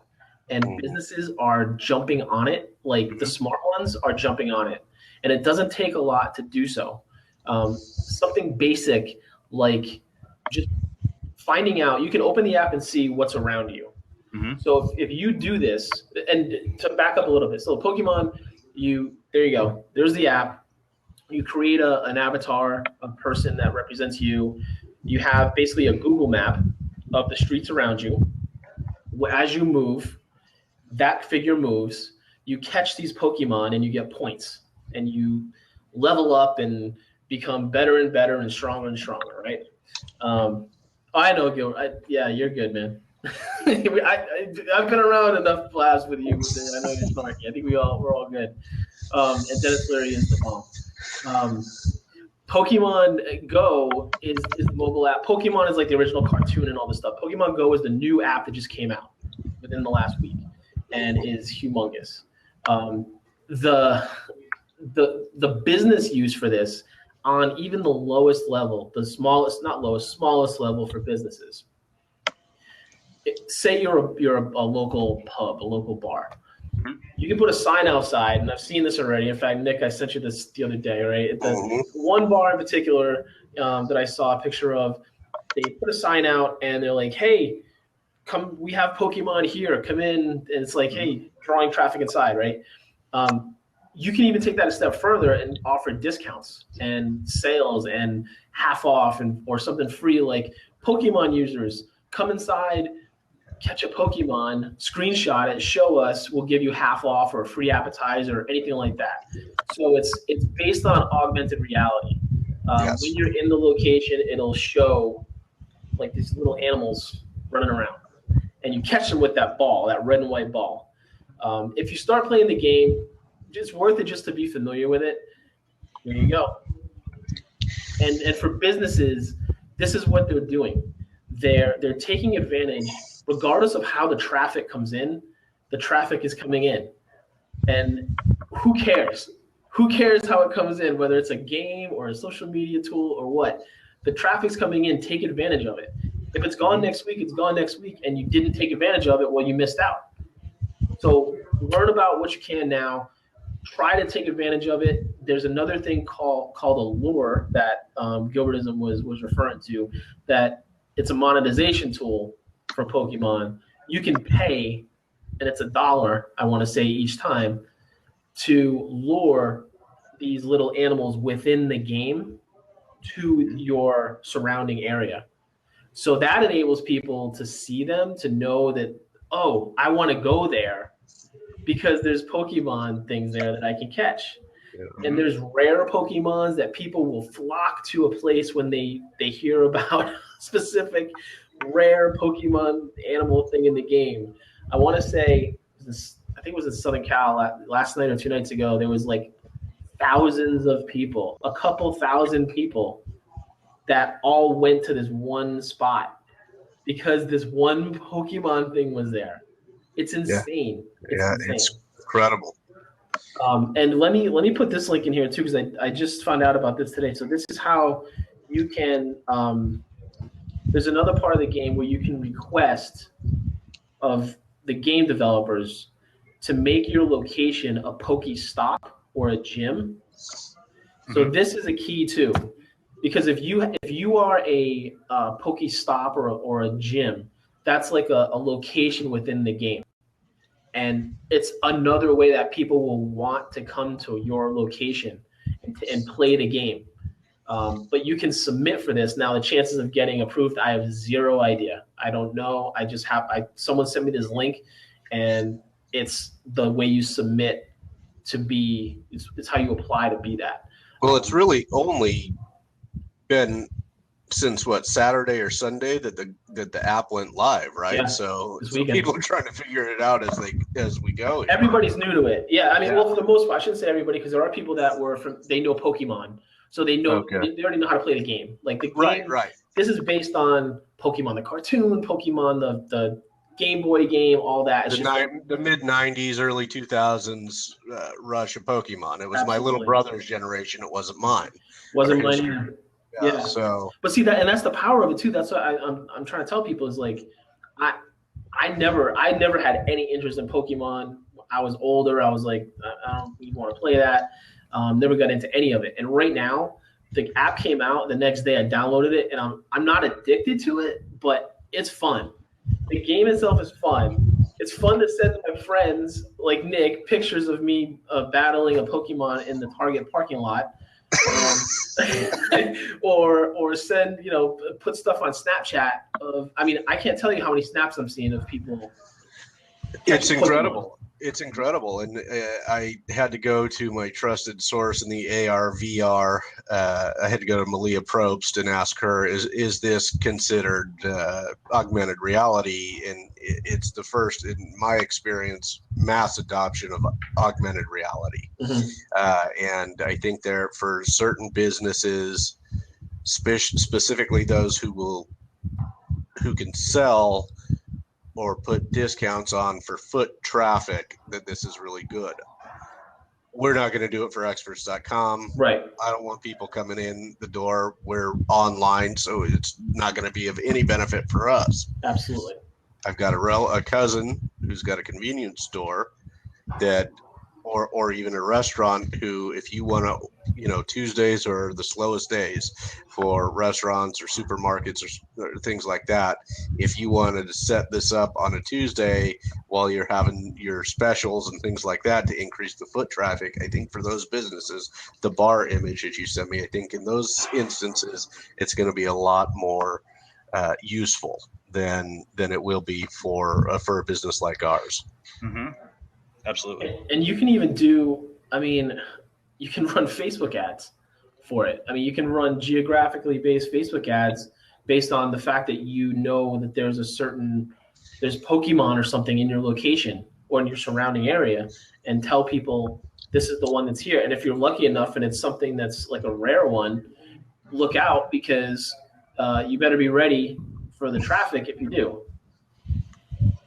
and businesses are jumping on it. Like the smart ones are jumping on it, and it doesn't take a lot to do so. Something basic like just finding out. You can open the app and see what's around you. Mm-hmm. So if you do this, and to back up a little bit, so Pokemon, there you go. There's the app. You create an avatar, a person that represents you. You have basically a Google map of the streets around you. As you move, that figure moves. You catch these Pokemon and you get points. And you level up and become better and better and stronger, right? I know, Gil. Yeah, you're good, man. I've been around enough labs with you. I know you're smart. I think we're all good. And Dennis Leary is the bomb. Pokemon Go is the mobile app. Pokemon is like the original cartoon and all this stuff. Pokemon Go is the new app that just came out within the last week and is humongous. The business use for this on even the lowest level, smallest level for businesses. Say you're a local pub, a local bar. You can put a sign outside, and I've seen this already. In fact, Nick, I sent you this the other day, right? One bar in particular that I saw a picture of, they put a sign out, and they're like, hey, come, we have Pokemon here, come in. And it's like, hey, drawing traffic inside, right? You can even take that a step further and offer discounts and sales and half off or something free, like Pokemon users, come inside, catch a Pokemon, screenshot it, show us, we'll give you half off or a free appetizer or anything like that. So it's based on augmented reality. When you're in the location, it'll show like these little animals running around, and you catch them with that ball, that red and white ball. If you start playing the game, it's worth it just to be familiar with it. There you go. And for businesses, this is what they're doing. They're taking advantage, regardless of how the traffic comes in, the traffic is coming in. And who cares? Who cares how it comes in, whether it's a game or a social media tool or what? The traffic's coming in, take advantage of it. If it's gone next week, it's gone next week, and you didn't take advantage of it, well, you missed out. So learn about what you can now. Try to take advantage of it. There's another thing called a lure that Gilbertism was referring to, that it's a monetization tool for Pokemon. You can pay, and it's $1, I want to say, each time, to lure these little animals within the game to your surrounding area. So that enables people to see them, to know that, oh, I want to go there because there's Pokemon things there that I can catch. Yeah. And there's rare Pokemons that people will flock to a place when they hear about a specific rare Pokemon animal thing in the game. I want to say I think it was in Southern Cal last night or 2 nights ago. There was like thousands of people, a couple thousand people that all went to this one spot because this one Pokemon thing was there. It's insane. It's insane. It's incredible. And let me put this link in here too, because I just found out about this today. So this is how you can. There's another part of the game where you can request of the game developers to make your location a Pokestop or a gym. So this is a key too, because if you are a Pokestop or a gym, that's like a location within the game. And it's another way that people will want to come to your location and play the game. But you can submit for this. Now, the chances of getting approved, I have zero idea. I don't know. I just someone sent me this link, and it's the way you submit to be, it's how you apply to be that. Well, it's really only been since Saturday or Sunday that the app went live, right? Yeah, so people are trying to figure it out as we go. Everybody's new to it. Yeah, I mean, well, for the most part, I shouldn't say everybody, because there are people that they know Pokemon, so they know they already know how to play the game. Like the game, right. This is based on Pokemon the cartoon, Pokemon the Game Boy game, all that. It's the mid '90s, early 2000s rush of Pokemon. It was my little brother's generation. It wasn't mine. Wasn't mine either. Yeah. So, but see that, and that's the power of it too. That's what I'm trying to tell people is like, I never had any interest in Pokemon. I was older. I was like, I don't even want to play that. Never got into any of it. And right now, the app came out. The next day, I downloaded it, and I'm not addicted to it, but it's fun. The game itself is fun. It's fun to send my friends like Nick pictures of me battling a Pokemon in the Target parking lot. Or send, put stuff on Snapchat I can't tell you how many snaps I'm seeing of people. It's incredible. It's incredible. And I had to go to my trusted source in the AR VR. I had to go to Malia Probst and ask her, is this considered augmented reality? And it's the first, in my experience, mass adoption of augmented reality. And I think for certain businesses, specifically those who can sell or put discounts on for foot traffic, that this is really good. We're not going to do it for experts.com. Right. I don't want people coming in the door. We're online, so it's not going to be of any benefit for us. Absolutely. I've got a cousin who's got a convenience store or even a restaurant who, if you want to, Tuesdays are the slowest days for restaurants or supermarkets or things like that. If you wanted to set this up on a Tuesday while you're having your specials and things like that to increase the foot traffic, I think for those businesses, the bar image that you sent me, I think in those instances, it's going to be a lot more useful than it will be for a business like ours. Mm-hmm. Absolutely. And you can even do, you can run Facebook ads for it. You can run geographically based Facebook ads based on the fact that that there's Pokemon or something in your location or in your surrounding area, and tell people this is the one that's here. And if you're lucky enough and it's something that's like a rare one, look out, because you better be ready for the traffic if you do.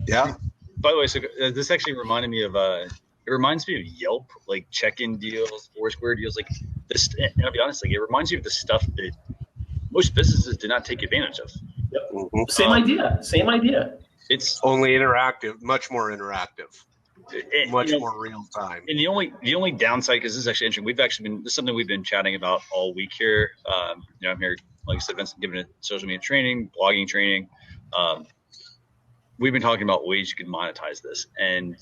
Yeah. By the way, so this actually reminded me of it reminds me of Yelp, like check-in deals, Foursquare deals, like this. And I'll be honest, like it reminds me of the stuff that most businesses did not take advantage of. Yep. Mm-hmm. Same idea. It's only interactive, much more interactive, much more real time. And the only downside, because this is actually interesting, this is something we've been chatting about all week here. I'm here, like I said, Vincent, giving it social media training, blogging training. We've been talking about ways you can monetize this, and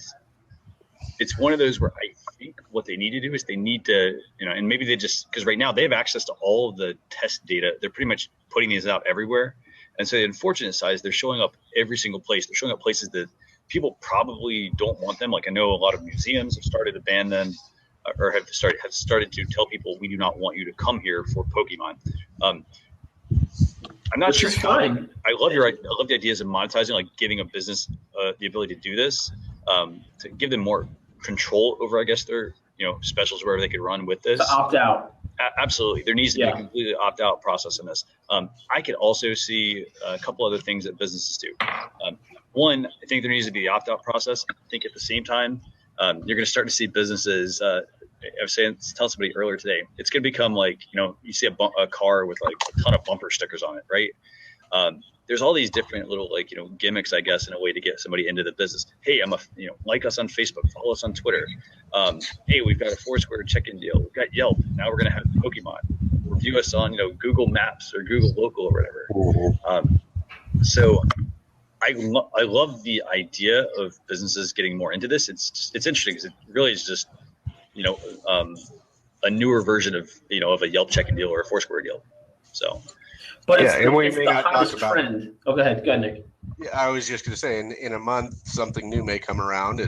it's one of those where I think what they need to do is they need to, and maybe they just, because right now they have access to all of the test data. They're pretty much putting these out everywhere. And so the unfortunate side is they're showing up every single place. They're showing up places that people probably don't want them. Like I know a lot of museums have started to ban them, or have started to tell people, we do not want you to come here for Pokemon. I'm not sure. Fine. I love the ideas of monetizing, like giving a business the ability to do this. to give them more control over, I guess, their specials wherever they could run with this. To opt out. Absolutely, there needs to be a completely opt-out process in this. I could also see a couple other things that businesses do. One, I think there needs to be the opt-out process. I think at the same time, you're going to start to see businesses. I was saying, tell somebody earlier today, it's going to become like, you see a car with like a ton of bumper stickers on it, right? There's all these different little gimmicks, I guess, in a way to get somebody into the business. Hey, like us on Facebook, follow us on Twitter. Hey, we've got a Foursquare check-in deal. We've got Yelp. Now we're going to have Pokemon. Review us on Google Maps or Google Local or whatever. So I love the idea of businesses getting more into this. It's interesting because it really is just a newer version of of a Yelp check-in deal or a Foursquare deal. So. But it's the hottest trend. Oh, go ahead, Nick. Yeah, I was just going to say, in a month, something new may come around,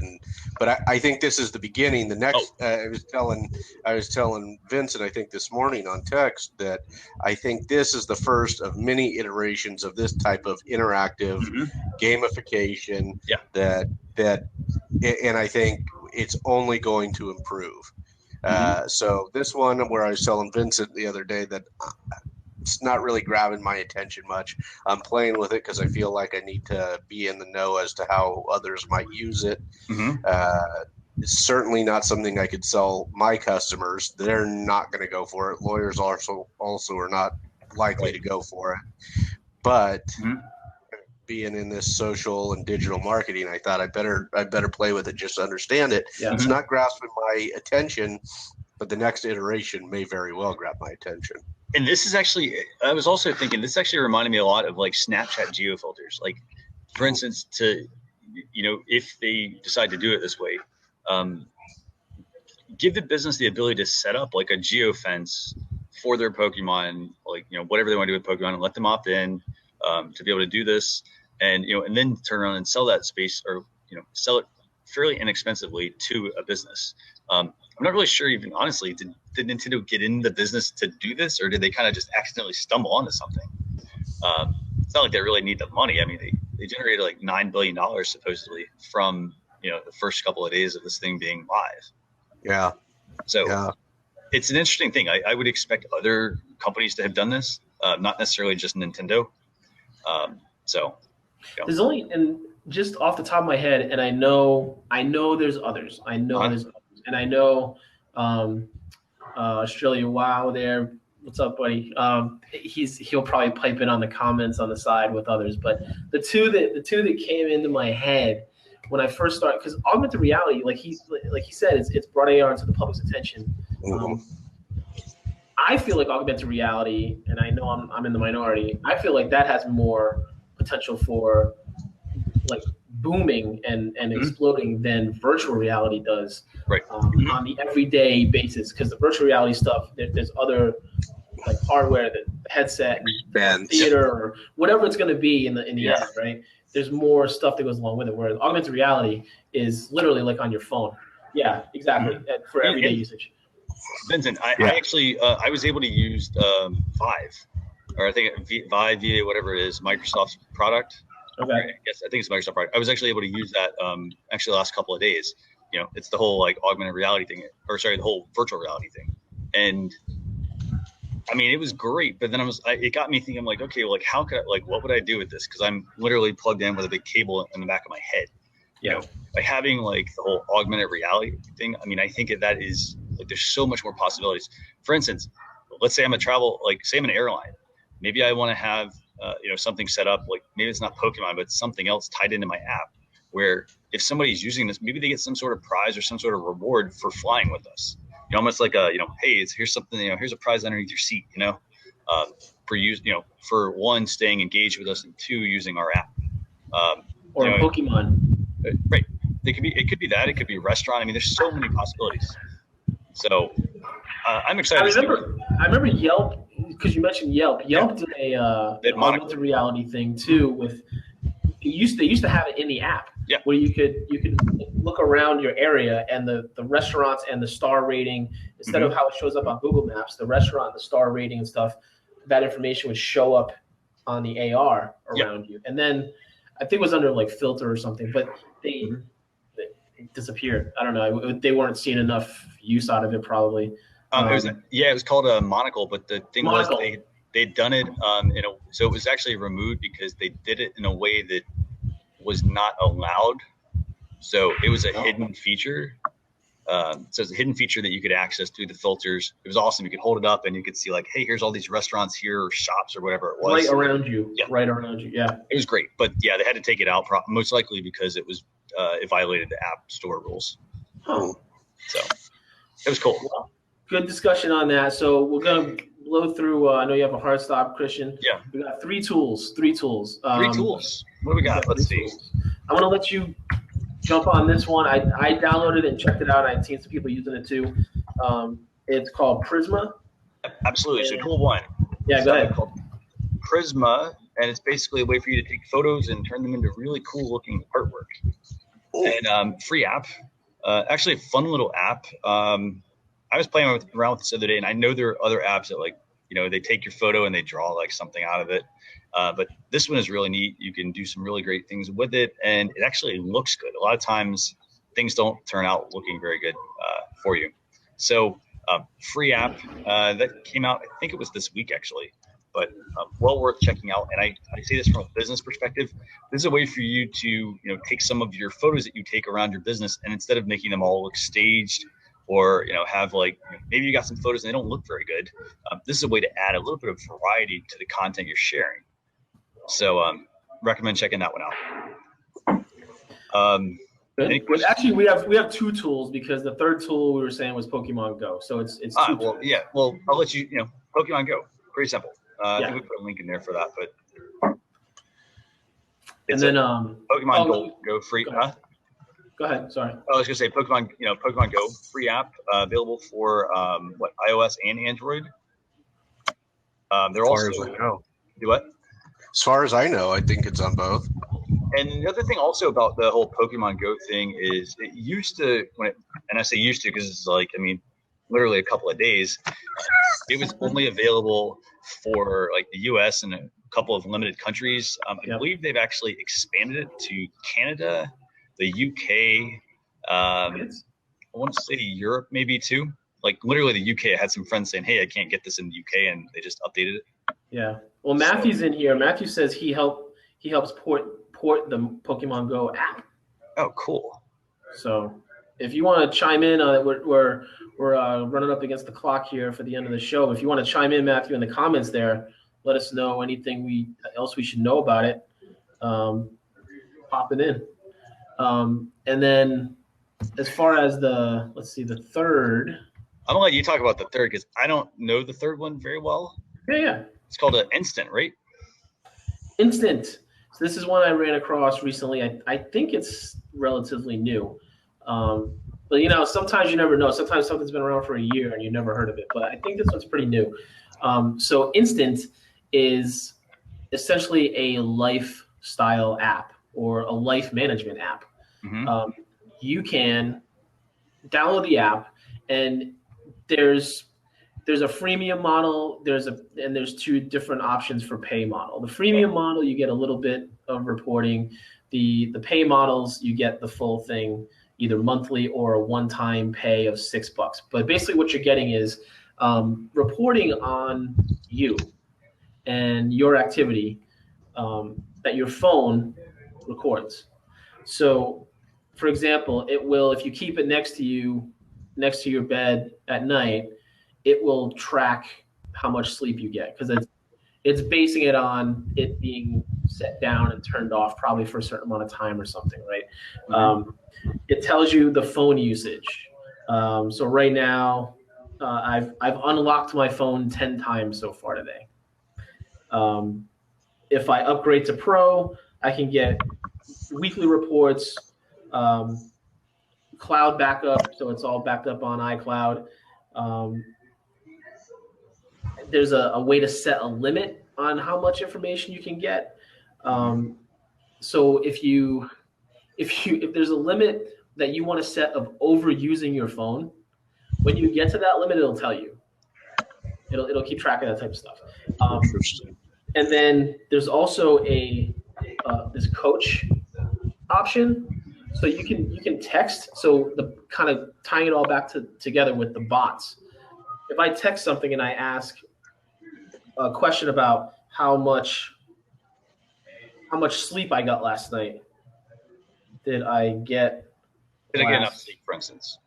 but I think this is the beginning. The next, I was telling Vincent, I think this morning on text, that I think this is the first of many iterations of this type of interactive gamification. Yeah. And I think it's only going to improve. So this one, where I was telling Vincent the other day that. It's not really grabbing my attention much. I'm playing with it because I feel like I need to be in the know as to how others might use it. It's certainly not something I could sell my customers. They're not going to go for it. Lawyers also are not likely to go for it. But being in this social and digital marketing, I thought I'd better play with it just to understand it. Yeah. It's not grasping my attention, but the next iteration may very well grab my attention. And this is actually, I was also thinking, this actually reminded me a lot of like Snapchat geofilters. Like, for instance, if they decide to do it this way, give the business the ability to set up like a geofence for their Pokemon, like, whatever they want to do with Pokemon, and let them opt in to be able to do this. And, and then turn around and sell that space, or, sell it fairly inexpensively to a business. I'm not really sure, even honestly, did Nintendo get in the business to do this, or did they kind of just accidentally stumble onto something? It's not like they really need the money. I mean, they generated like $9 billion supposedly from the first couple of days of this thing being live. Yeah. So it's an interesting thing. I would expect other companies to have done this, not necessarily just Nintendo. There's only, and just off the top of my head, and I know there's others. And I know Australia Wow there. What's up, buddy? He'll probably pipe in on the comments on the side with others. But the two that came into my head when I first started, because augmented reality, like he said, it's brought AR into the public's attention. I feel like augmented reality, and I know I'm in the minority, I feel like that has more potential for like booming and exploding than virtual reality does, right? On the everyday basis, because the virtual reality stuff, there's other like hardware, the headset, theater, or whatever it's going to be in the end, right? There's more stuff that goes along with it. Whereas augmented reality is literally like on your phone. Yeah, exactly. For everyday usage. Vincent, I actually I was able to use Vive, or I think Vive VA, whatever it is, Microsoft's product. Okay. I think it's Microsoft product. I was actually able to use that actually the last couple of days. It's the whole like augmented reality thing, the whole virtual reality thing. And I mean, it was great, but then it got me thinking, like, okay, like how could what would I do with this? Because I'm literally plugged in with a big cable in the back of my head. By having like the whole augmented reality thing, I mean, I think that is like there's so much more possibilities. For instance, let's say I'm say I'm an airline. Maybe I want to have something set up, like maybe it's not Pokemon, but something else tied into my app, where if somebody's using this, maybe they get some sort of prize or some sort of reward for flying with us. Almost like hey, here's something, here's a prize underneath your seat, for one, staying engaged with us, and two, using our app. Or Pokemon. Right. It could be that. It could be a restaurant. I mean, there's so many possibilities. So I'm excited. I remember Yelp, because you mentioned Yelp. Yelp did an augmented reality thing too. With they used to have it in the app, where you could look around your area, and the restaurants and the star rating, instead of how it shows up on Google Maps, the restaurant, the star rating and stuff, that information would show up on the AR around you. And then I think it was under like filter or something, but it disappeared. I don't know. They weren't seeing enough use out of it probably. It was called a monocle, but the thing Monocle. was they'd done it so it was actually removed because they did it in a way that was not allowed. So it was a hidden feature. So it's a hidden feature that you could access through the filters. It was awesome. You could hold it up and you could see like, hey, here's all these restaurants here or shops or whatever it was. Right around you. Yeah. Right around you. Yeah. It was great. But yeah, they had to take it out most likely because it was it violated the App Store rules. Oh. So it was cool. Well, good discussion on that. So we're going to blow through. I know you have a hard stop, Christian. Yeah. We got three tools. Three tools. What do we got? Let's see. I want to let you jump on this one. I downloaded it and checked it out. I've seen some people using it too. It's called Prisma. Absolutely. So tool one. Yeah, go ahead. Called Prisma, and it's basically a way for you to take photos and turn them into really cool looking artwork. Ooh. And free app. Actually a fun little app. I was playing around with this the other day, and I know there are other apps that they take your photo and they draw like something out of it. But this one is really neat. You can do some really great things with it, and it actually looks good. A lot of times things don't turn out looking very good for you. So free app that came out, I think it was this week actually, but well worth checking out. And I say this from a business perspective. This is a way for you to take some of your photos that you take around your business, and instead of making them all look staged or have maybe you got some photos and they don't look very good, this is a way to add a little bit of variety to the content you're sharing. So recommend checking that one out. Actually, we have two tools because the third tool we were saying was Pokemon Go. So it's two tools. Yeah. Well, I'll let you. Pokemon Go, pretty simple. I think we put a link in there for that. But and then Pokemon Go free. Go ahead. Sorry. I was gonna say Pokemon Go free app available for iOS and Android. They're also do what? As far as I know, I think it's on both. And the other thing also about the whole Pokemon Go thing is it used to, and I say used to because it's literally a couple of days, it was only available for the US and a couple of limited countries. I believe they've actually expanded it to Canada, the UK, I want to say Europe maybe too. Literally the UK, I had some friends saying, hey, I can't get this in the UK, and they just updated it. Yeah. Well, Matthew's in here. Matthew says he helps port the Pokemon Go app. Oh, cool. So if you want to chime in, we're running up against the clock here for the end of the show. If you want to chime in, Matthew, in the comments there, let us know anything else we should know about it. Pop it in. And then as far as the third. I'm going to let you talk about the third because I don't know the third one very well. Yeah. It's called an Instant, right? Instant. So this is one I ran across recently. I think it's relatively new. But, sometimes you never know. Sometimes something's been around for a year and you never heard of it. But I think this one's pretty new. So Instant is essentially a lifestyle app or a life management app. Mm-hmm. You can download the app, and there's a freemium model. There's two different options for pay model. The freemium model, you get a little bit of reporting. The pay models, you get the full thing, either monthly or a one-time pay of $6. But basically what you're getting is reporting on you and your activity that your phone records. So, for example, it will, if you keep it next to your bed at night, it will track how much sleep you get because it's basing it on it being set down and turned off probably for a certain amount of time or something, right? Mm-hmm. It tells you the phone usage. So right now, I've unlocked my phone 10 times so far today. If I upgrade to Pro, I can get weekly reports, cloud backup, so it's all backed up on iCloud. There's a way to set a limit on how much information you can get. So if there's a limit that you want to set of overusing your phone, when you get to that limit, it'll tell you. It'll keep track of that type of stuff. And then there's also this coach option. So you can text. So the kind of tying it all back together with the bots. If I text something and I ask a question about how much sleep I got last night, did I get enough sleep, for instance?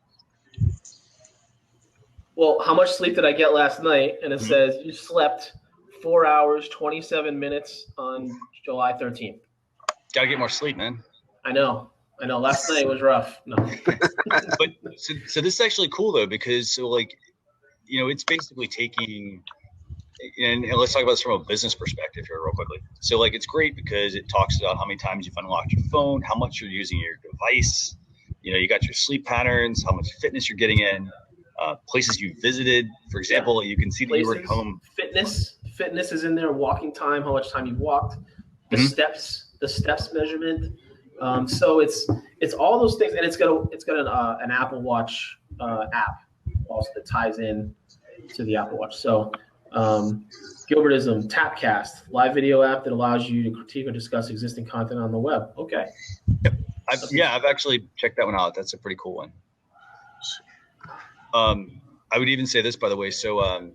Well, how much sleep did I get last night? And it says you slept 4 hours, 27 minutes on July 13th. Got to get more sleep, man. I know. Last night was rough. No. But so this is actually cool though, because it's basically taking, and let's talk about this from a business perspective here real quickly. So it's great because it talks about how many times you've unlocked your phone, how much you're using your device. You got your sleep patterns, how much fitness you're getting in, places you visited. For example, you can see that you were at home. Fitness is in there. Walking time, how much time you've walked, the steps measurement. So it's all those things, and it's got an Apple Watch app also that ties in to the Apple Watch. So Gilbertism, Tapcast, live video app that allows you to critique or discuss existing content on the web. Okay. I've actually checked that one out. That's a pretty cool one. I would even say this, by the way. So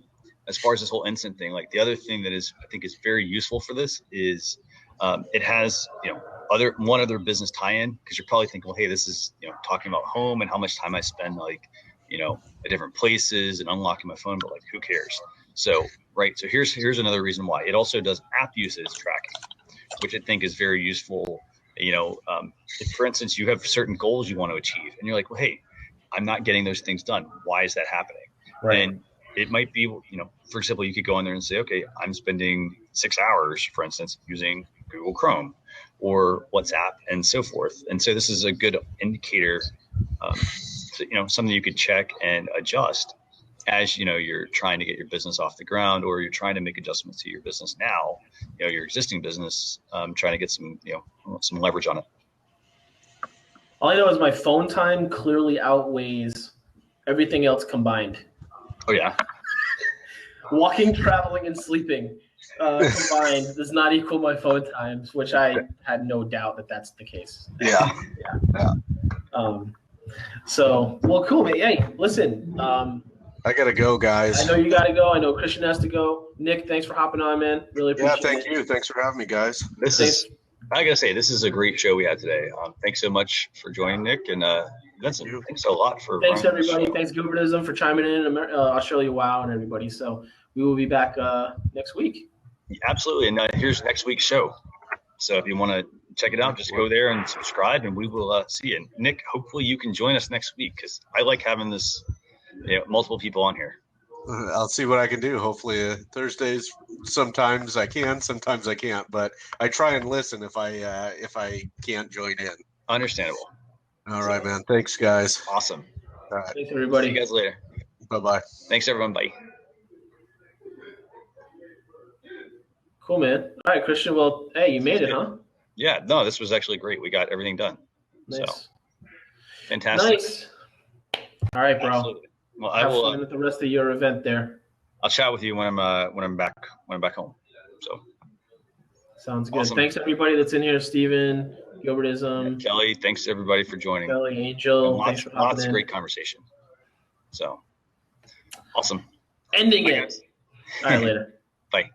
as far as this whole instant thing, the other thing that I think is very useful for this is it has one other business tie-in, because you're probably thinking, well, hey, this is talking about home and how much time I spend at different places and unlocking my phone, but who cares? So here's another reason why. It also does app usage tracking, which I think is very useful. If, for instance, you have certain goals you want to achieve and you're like, well, hey, I'm not getting those things done. Why is that happening? Right. And it might be, for example, you could go in there and say, okay, I'm spending 6 hours, for instance, using Google Chrome or WhatsApp and so forth. And so this is a good indicator, something you could check and adjust as you're trying to get your business off the ground, or you're trying to make adjustments to your business now, your existing business, trying to get some leverage on it. All I know is my phone time clearly outweighs everything else combined. Oh yeah. Walking, traveling, and sleeping combined does not equal my phone times, which I had no doubt that that's the case. Yeah. So, well, cool, man. Hey, listen. I gotta go, guys. I know you gotta go. I know Christian has to go. Nick, thanks for hopping on, man. Really appreciate it. Yeah, thank you. Thanks for having me, guys. I gotta say, this is a great show we had today. Thanks so much for joining, Nick, and Vincent. Thanks a lot for. Thanks everybody. Thanks Gilbertism for chiming in. Australia Wow and everybody. So we will be back next week. Absolutely, and here's next week's show. So if you want to check it out, just go there and subscribe, and we will see you. Nick, hopefully you can join us next week, because I like having this, multiple people on here. I'll see what I can do. Hopefully Thursdays, sometimes I can, sometimes I can't, but I try and listen if I can't join in. Understandable. All right, man. Thanks, guys. Awesome. All right. Thanks, everybody. See you guys later. Bye-bye. Thanks, everyone. Bye. Cool, man. All right, Christian. Well, hey, you made it, huh? Yeah. No, this was actually great. We got everything done. Nice. So, fantastic. Nice. All right, bro. Absolutely. Well, Have fun with the rest of your event there. I'll chat with you when I'm back home. So. Sounds good. Awesome. Thanks everybody that's in here. Steven, Gilbertism. Kelly, thanks to everybody for joining. Kelly, Angel. Lots of great conversation. So awesome. Ending it. All right, later. Bye.